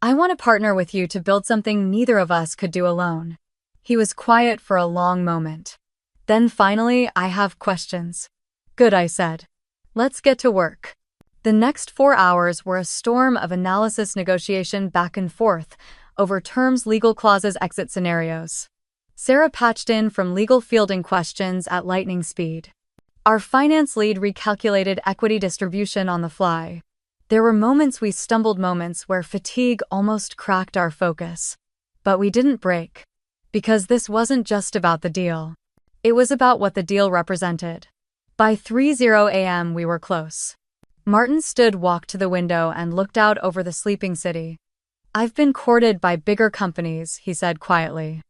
I want to partner with you to build something neither of us could do alone." He was quiet for a long moment. Then finally, "I have questions." "Good," I said. "Let's get to work." The next 4 hours were a storm of analysis, negotiation, back and forth, over terms, legal clauses, exit scenarios. Sarah patched in from legal, fielding questions at lightning speed. Our finance lead recalculated equity distribution on the fly. There were moments we stumbled, moments where fatigue almost cracked our focus. But we didn't break. Because this wasn't just about the deal. It was about what the deal represented. By 3:00 a.m. we were close. Martin walked to the window and looked out over the sleeping city. "I've been courted by bigger companies," he said quietly.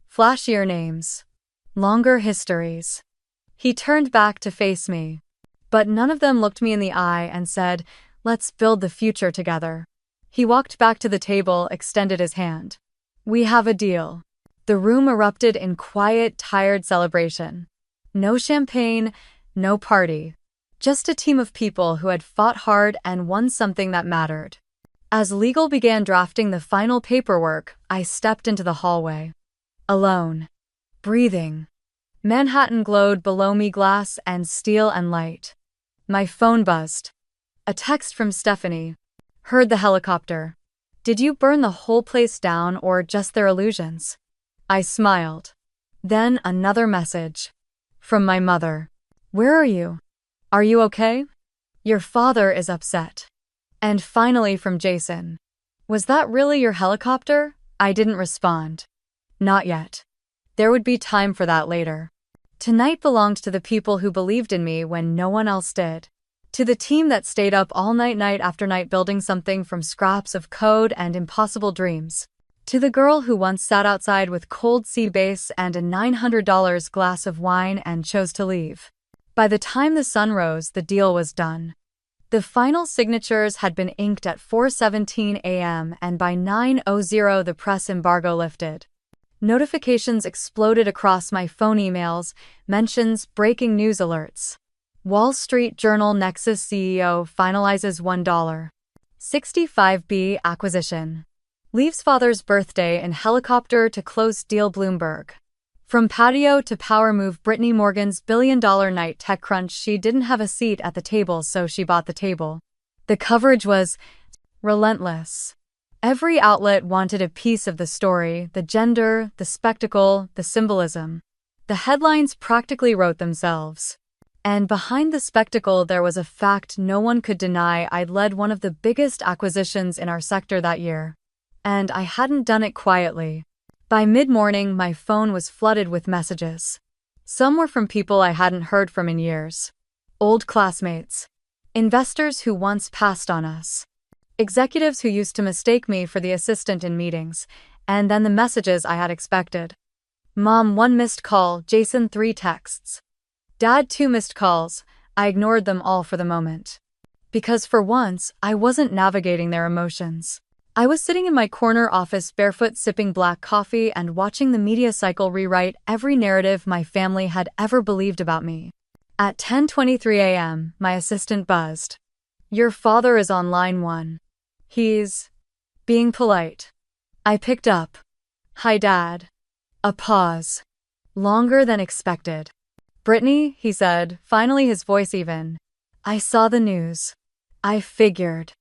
"Flashier names. Longer histories." He turned back to face me. But none of them looked me in the eye and said, "Let's build the future together." He walked back to the table, extended his hand. "We have a deal." The room erupted in quiet, tired celebration. No champagne, no party. Just a team of people who had fought hard and won something that mattered. As legal began drafting the final paperwork, I stepped into the hallway. Alone. Breathing. Manhattan glowed below me, glass and steel and light. My phone buzzed. A text from Stephanie. "Heard the helicopter. Did you burn the whole place down or just their illusions?" I smiled. Then another message. From my mother. "Where are you? Are you okay? Your father is upset." And finally from Jason. "Was that really your helicopter?" I didn't respond. Not yet. There would be time for that later. Tonight belonged to the people who believed in me when no one else did. To the team that stayed up all night, night after night, building something from scraps of code and impossible dreams. To the girl who once sat outside with cold sea bass and a $900 glass of wine and chose to leave. By the time the sun rose, the deal was done. The final signatures had been inked at 4:17 a.m. and by 9:00 the press embargo lifted. Notifications exploded across my phone, emails, mentions, breaking news alerts. Wall Street Journal: Nexus CEO finalizes $1.65 acquisition. Leaves father's birthday in helicopter to close deal. Bloomberg. From patio to power move. Brittany Morgan's billion-dollar night. TechCrunch. She didn't have a seat at the table, so she bought the table. The coverage was relentless. Every outlet wanted a piece of the story, the gender, the spectacle, the symbolism. The headlines practically wrote themselves. And behind the spectacle there was a fact no one could deny: I'd led one of the biggest acquisitions in our sector that year. And I hadn't done it quietly. By mid-morning, my phone was flooded with messages. Some were from people I hadn't heard from in years. Old classmates. Investors who once passed on us. Executives who used to mistake me for the assistant in meetings. And then the messages I had expected. Mom, 1 missed call. Jason, 3 texts. Dad, 2 missed calls. I ignored them all for the moment. Because for once, I wasn't navigating their emotions. I was sitting in my corner office, barefoot, sipping black coffee and watching the media cycle rewrite every narrative my family had ever believed about me. At 10:23 a.m., my assistant buzzed. "Your father is on line 1. He's being polite." I picked up. "Hi, Dad." A pause. Longer than expected. "Brittany," he said, finally, his voice even. "I saw the news. I figured."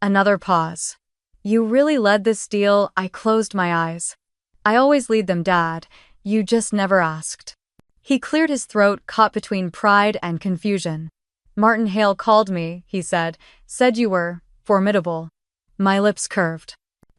Another pause. "You really led this deal?" I closed my eyes. "I always lead them, Dad. You just never asked." He cleared his throat, caught between pride and confusion. "Martin Hale called me," he said you were formidable." My lips curved.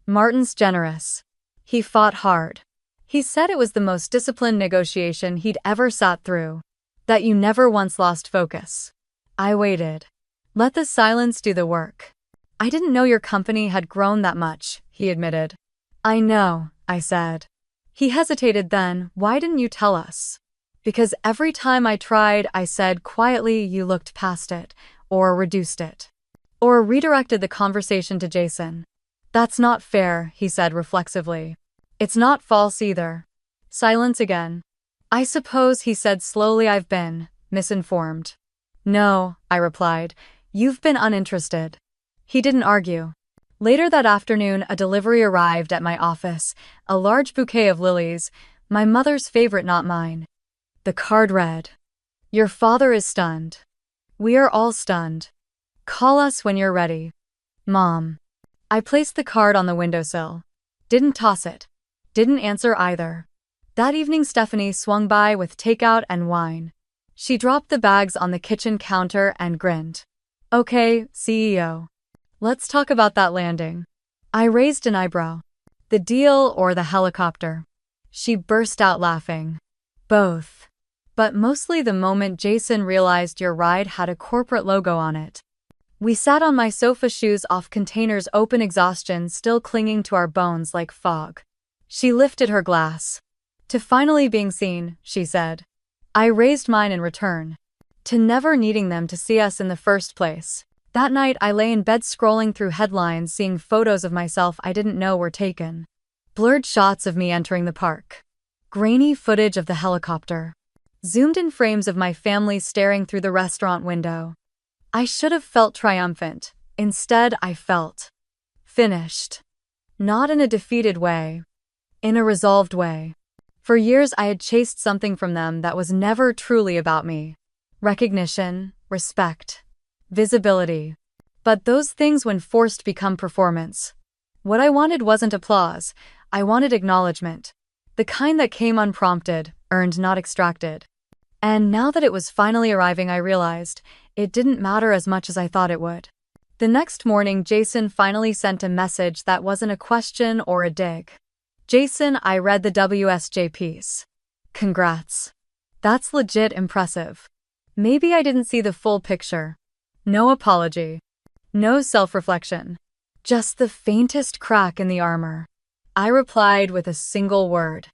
"Martin's generous. He fought hard. He said it was the most disciplined negotiation he'd ever sat through. That you never once lost focus." I waited. Let the silence do the work. "I didn't know your company had grown that much," he admitted. "I know," I said. He hesitated. "Then, why didn't you tell us?" "Because every time I tried, I said quietly, you looked past it, or reduced it, or redirected the conversation to Jason." "That's not fair," he said reflexively. "It's not false either." Silence again. "I suppose," he said slowly, "I've been misinformed." "No," I replied. "You've been uninterested." He didn't argue. Later that afternoon, a delivery arrived at my office, a large bouquet of lilies, my mother's favorite, not mine. The card read, "Your father is stunned. We are all stunned. Call us when you're ready. Mom." I placed the card on the windowsill. Didn't toss it. Didn't answer either. That evening Stephanie swung by with takeout and wine. She dropped the bags on the kitchen counter and grinned. Okay, CEO. Let's talk about that landing. I raised an eyebrow. The deal or the helicopter? She burst out laughing. Both. But mostly the moment Jason realized your ride had a corporate logo on it. We sat on my sofa, shoes off, containers open, exhaustion still clinging to our bones like fog. She lifted her glass. To finally being seen, she said. I raised mine in return. To never needing them to see us in the first place. That night I lay in bed scrolling through headlines, seeing photos of myself I didn't know were taken. Blurred shots of me entering the park. Grainy footage of the helicopter. Zoomed in frames of my family staring through the restaurant window. I should have felt triumphant. Instead, I felt finished. Not in a defeated way. In a resolved way. For years I had chased something from them that was never truly about me. Recognition, respect, visibility. But those things when forced become performance. What I wanted wasn't applause, I wanted acknowledgement. The kind that came unprompted, earned not extracted. And now that it was finally arriving, I realized it didn't matter as much as I thought it would. The next morning, Jason finally sent a message that wasn't a question or a dig. Jason, I read the WSJ piece. Congrats. That's legit impressive. Maybe I didn't see the full picture. No apology. No self-reflection. Just the faintest crack in the armor. I replied with a single word.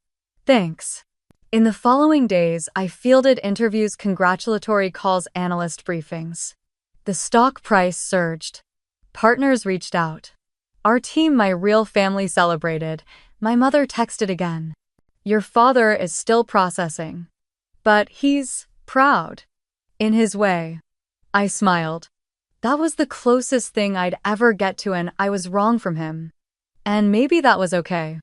Thanks. In the following days, I fielded interviews, congratulatory calls, analyst briefings. The stock price surged. Partners reached out. Our team, my real family, celebrated. My mother texted again. Your father is still processing. But he's proud. In his way. I smiled. That was the closest thing I'd ever get to, and I was wrong from him. And maybe that was okay.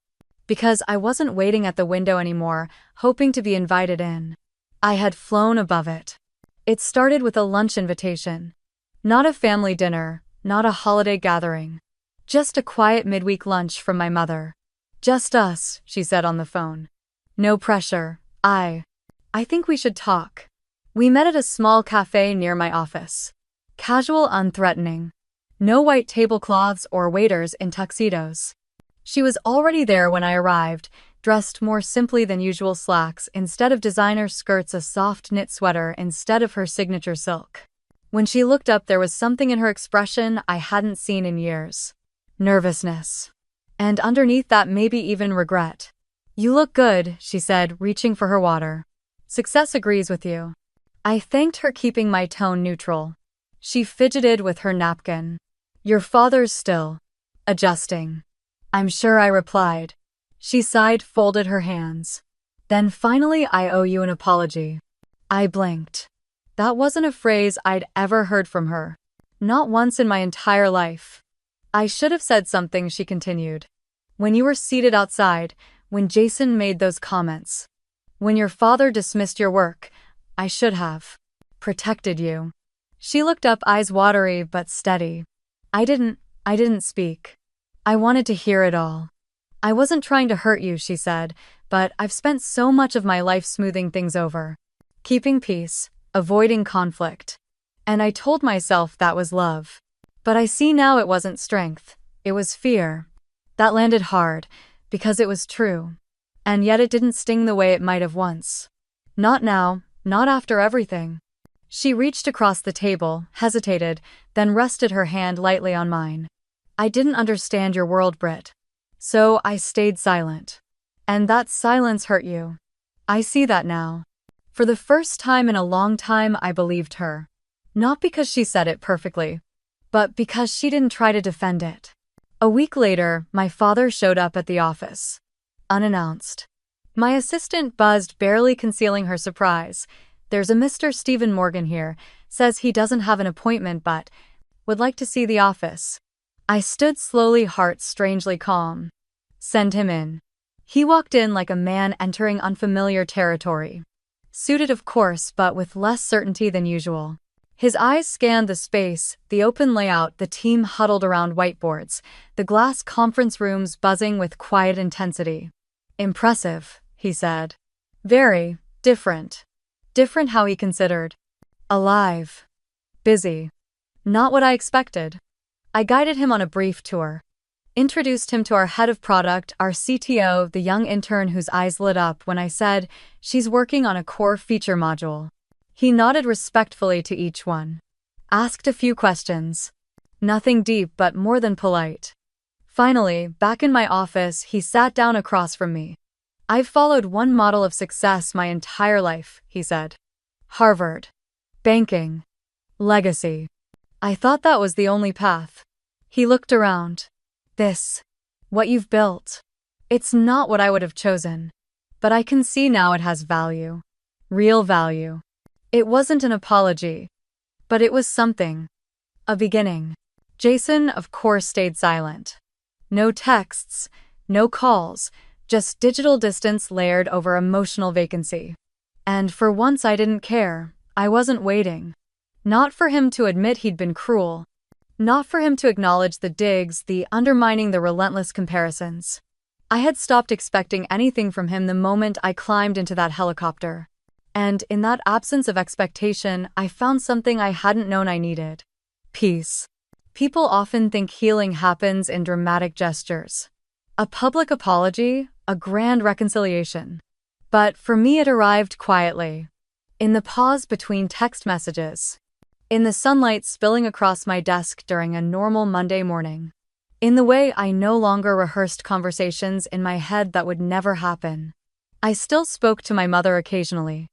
Because I wasn't waiting at the window anymore, hoping to be invited in. I had flown above it. It started with a lunch invitation. Not a family dinner, not a holiday gathering. Just a quiet midweek lunch from my mother. Just us, she said on the phone. No pressure. I think we should talk. We met at a small cafe near my office. Casual, unthreatening. No white tablecloths or waiters in tuxedos. She was already there when I arrived, dressed more simply than usual, slacks instead of designer skirts, a soft knit sweater instead of her signature silk. When she looked up, there was something in her expression I hadn't seen in years. Nervousness. And underneath that, maybe even regret. You look good, she said, reaching for her water. Success agrees with you. I thanked her, keeping my tone neutral. She fidgeted with her napkin. Your father's still adjusting. I'm sure, I replied. She sighed, folded her hands. Then finally, I owe you an apology. I blinked. That wasn't a phrase I'd ever heard from her. Not once in my entire life. I should have said something, she continued. When you were seated outside, when Jason made those comments. When your father dismissed your work, I should have protected you. She looked up, eyes watery but steady. I didn't speak. I wanted to hear it all. I wasn't trying to hurt you, she said, but I've spent so much of my life smoothing things over. Keeping peace, avoiding conflict. And I told myself that was love. But I see now it wasn't strength, it was fear. That landed hard, because it was true. And yet it didn't sting the way it might have once. Not now, not after everything. She reached across the table, hesitated, then rested her hand lightly on mine. I didn't understand your world, Britt. So I stayed silent. And that silence hurt you. I see that now. For the first time in a long time, I believed her. Not because she said it perfectly, but because she didn't try to defend it. A week later, my father showed up at the office. Unannounced. My assistant buzzed, barely concealing her surprise. There's a Mr. Stephen Morgan here, says he doesn't have an appointment but would like to see the office. I stood slowly, heart strangely calm. Send him in. He walked in like a man entering unfamiliar territory. Suited, of course, but with less certainty than usual. His eyes scanned the space, the open layout, the team huddled around whiteboards, the glass conference rooms buzzing with quiet intensity. Impressive, he said. Very different. different how he considered. Alive. Busy. Not what I expected. I guided him on a brief tour. Introduced him to our head of product, our CTO, the young intern whose eyes lit up when I said, "She's working on a core feature module." He nodded respectfully to each one. Asked a few questions. Nothing deep but more than polite. Finally, back in my office, he sat down across from me. "I've followed one model of success my entire life," he said. Harvard. Banking. Legacy. I thought that was the only path. He looked around. "This. What you've built. It's not what I would have chosen. But I can see now it has value. Real value." It wasn't an apology. But it was something. A beginning. Jason, of course, stayed silent. No texts, no calls, just digital distance layered over emotional vacancy. And for once I didn't care. I wasn't waiting. Not for him to admit he'd been cruel. Not for him to acknowledge the digs, the undermining, the relentless comparisons. I had stopped expecting anything from him the moment I climbed into that helicopter. And in that absence of expectation, I found something I hadn't known I needed. Peace. People often think healing happens in dramatic gestures. A public apology, a grand reconciliation. But for me it arrived quietly. In the pause between text messages. In the sunlight spilling across my desk during a normal Monday morning. In the way I no longer rehearsed conversations in my head that would never happen. I still spoke to my mother occasionally.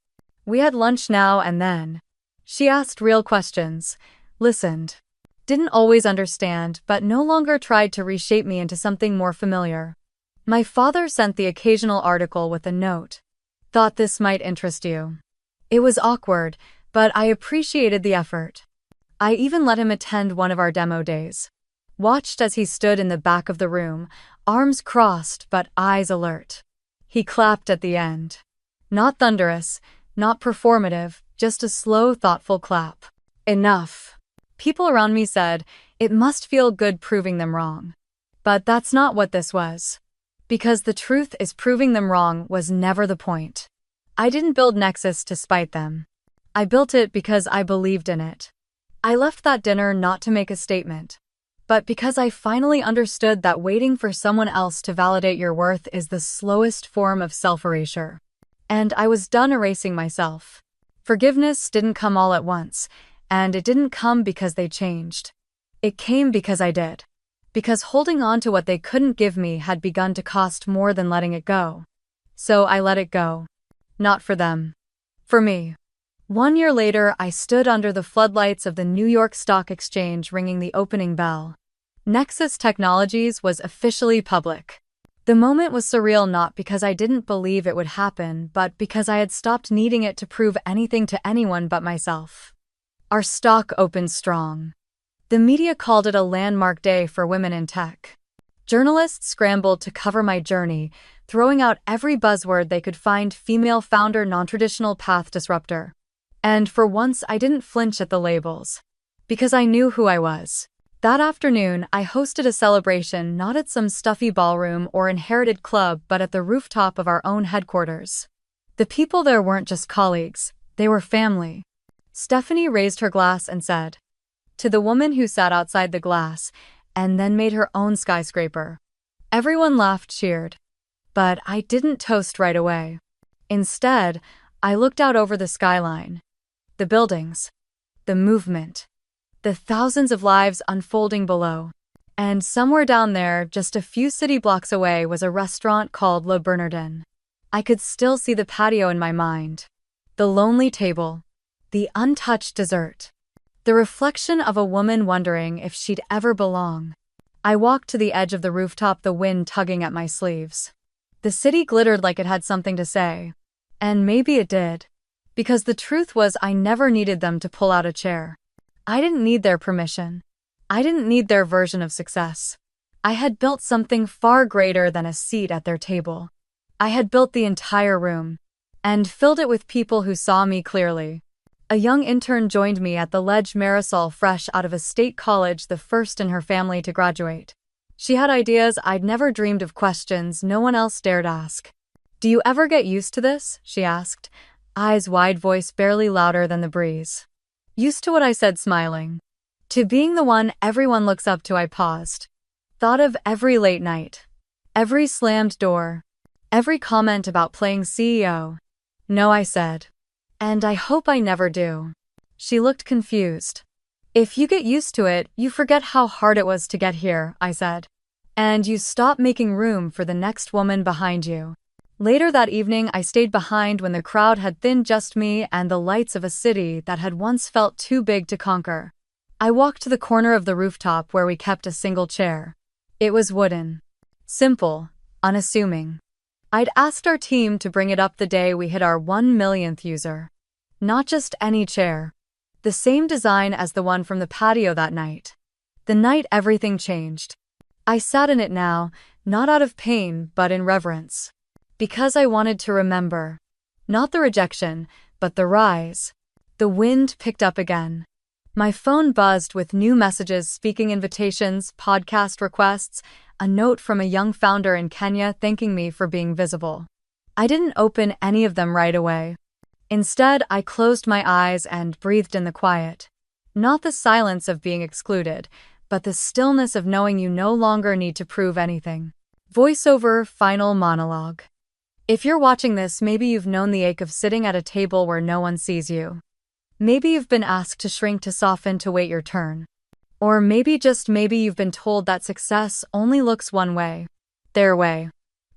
We had lunch now and then. She asked real questions, listened. Didn't always understand, but no longer tried to reshape me into something more familiar. My father sent the occasional article with a note. "Thought this might interest you." It was awkward, but I appreciated the effort. I even let him attend one of our demo days. Watched as he stood in the back of the room, arms crossed but eyes alert. He clapped at the end. Not thunderous, not performative, just a slow, thoughtful clap. Enough. People around me said, it must feel good proving them wrong. But that's not what this was. Because the truth is proving them wrong was never the point. I didn't build Nexus to spite them. I built it because I believed in it. I left that dinner not to make a statement, but because I finally understood that waiting for someone else to validate your worth is the slowest form of self-erasure. And I was done erasing myself. Forgiveness didn't come all at once, and it didn't come because they changed. It came because I did. Because holding on to what they couldn't give me had begun to cost more than letting it go. So I let it go. Not for them. For me. 1 year later, I stood under the floodlights of the New York Stock Exchange ringing the opening bell. Nexus Technologies was officially public. The moment was surreal not because I didn't believe it would happen, but because I had stopped needing it to prove anything to anyone but myself. Our stock opened strong. The media called it a landmark day for women in tech. Journalists scrambled to cover my journey, throwing out every buzzword they could find: female founder, non-traditional path disruptor. And for once I didn't flinch at the labels. Because I knew who I was. That afternoon, I hosted a celebration not at some stuffy ballroom or inherited club but at the rooftop of our own headquarters. The people there weren't just colleagues, they were family. Stephanie raised her glass and said, to the woman who sat outside the glass, and then made her own skyscraper. Everyone laughed, cheered. But I didn't toast right away. Instead, I looked out over the skyline. The buildings. The movement. The thousands of lives unfolding below. And somewhere down there, just a few city blocks away, was a restaurant called Le Bernardin. I could still see the patio in my mind. The lonely table. The untouched dessert. The reflection of a woman wondering if she'd ever belong. I walked to the edge of the rooftop, the wind tugging at my sleeves. The city glittered like it had something to say. And maybe it did. Because the truth was, I never needed them to pull out a chair. I didn't need their permission. I didn't need their version of success. I had built something far greater than a seat at their table. I had built the entire room. And filled it with people who saw me clearly. A young intern joined me at the Ledge Marisol, fresh out of a state college, the first in her family to graduate. She had ideas I'd never dreamed of, questions no one else dared ask. "Do you ever get used to this?" she asked. Eyes wide, voice barely louder than the breeze. Used to what I said, smiling. To being the one everyone looks up to, I paused. Thought of every late night. Every slammed door. Every comment about playing CEO. No, I said. And I hope I never do. She looked confused. If you get used to it, you forget how hard it was to get here, I said. And you stop making room for the next woman behind you. Later that evening, I stayed behind when the crowd had thinned just me and the lights of a city that had once felt too big to conquer. I walked to the corner of the rooftop where we kept a single chair. It was wooden. Simple, unassuming. I'd asked our team to bring it up the day we hit our 1 millionth user. Not just any chair. The same design as the one from the patio that night. The night everything changed. I sat in it now, not out of pain but in reverence. Because I wanted to remember. Not the rejection, but the rise. The wind picked up again. My phone buzzed with new messages, speaking invitations, podcast requests, a note from a young founder in Kenya thanking me for being visible. I didn't open any of them right away. Instead, I closed my eyes and breathed in the quiet. Not the silence of being excluded, but the stillness of knowing you no longer need to prove anything. Voiceover, final monologue. If you're watching this, maybe you've known the ache of sitting at a table where no one sees you. Maybe you've been asked to shrink, to soften, to wait your turn. Or maybe, just maybe, you've been told that success only looks one way. Their way.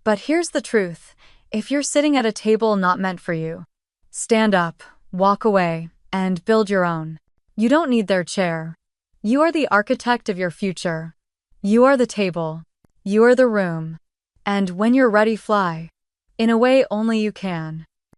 But here's the truth. If you're sitting at a table not meant for you, stand up, walk away, and build your own. You don't need their chair. You are the architect of your future. You are the table. You are the room. And when you're ready, fly. In a way only you can.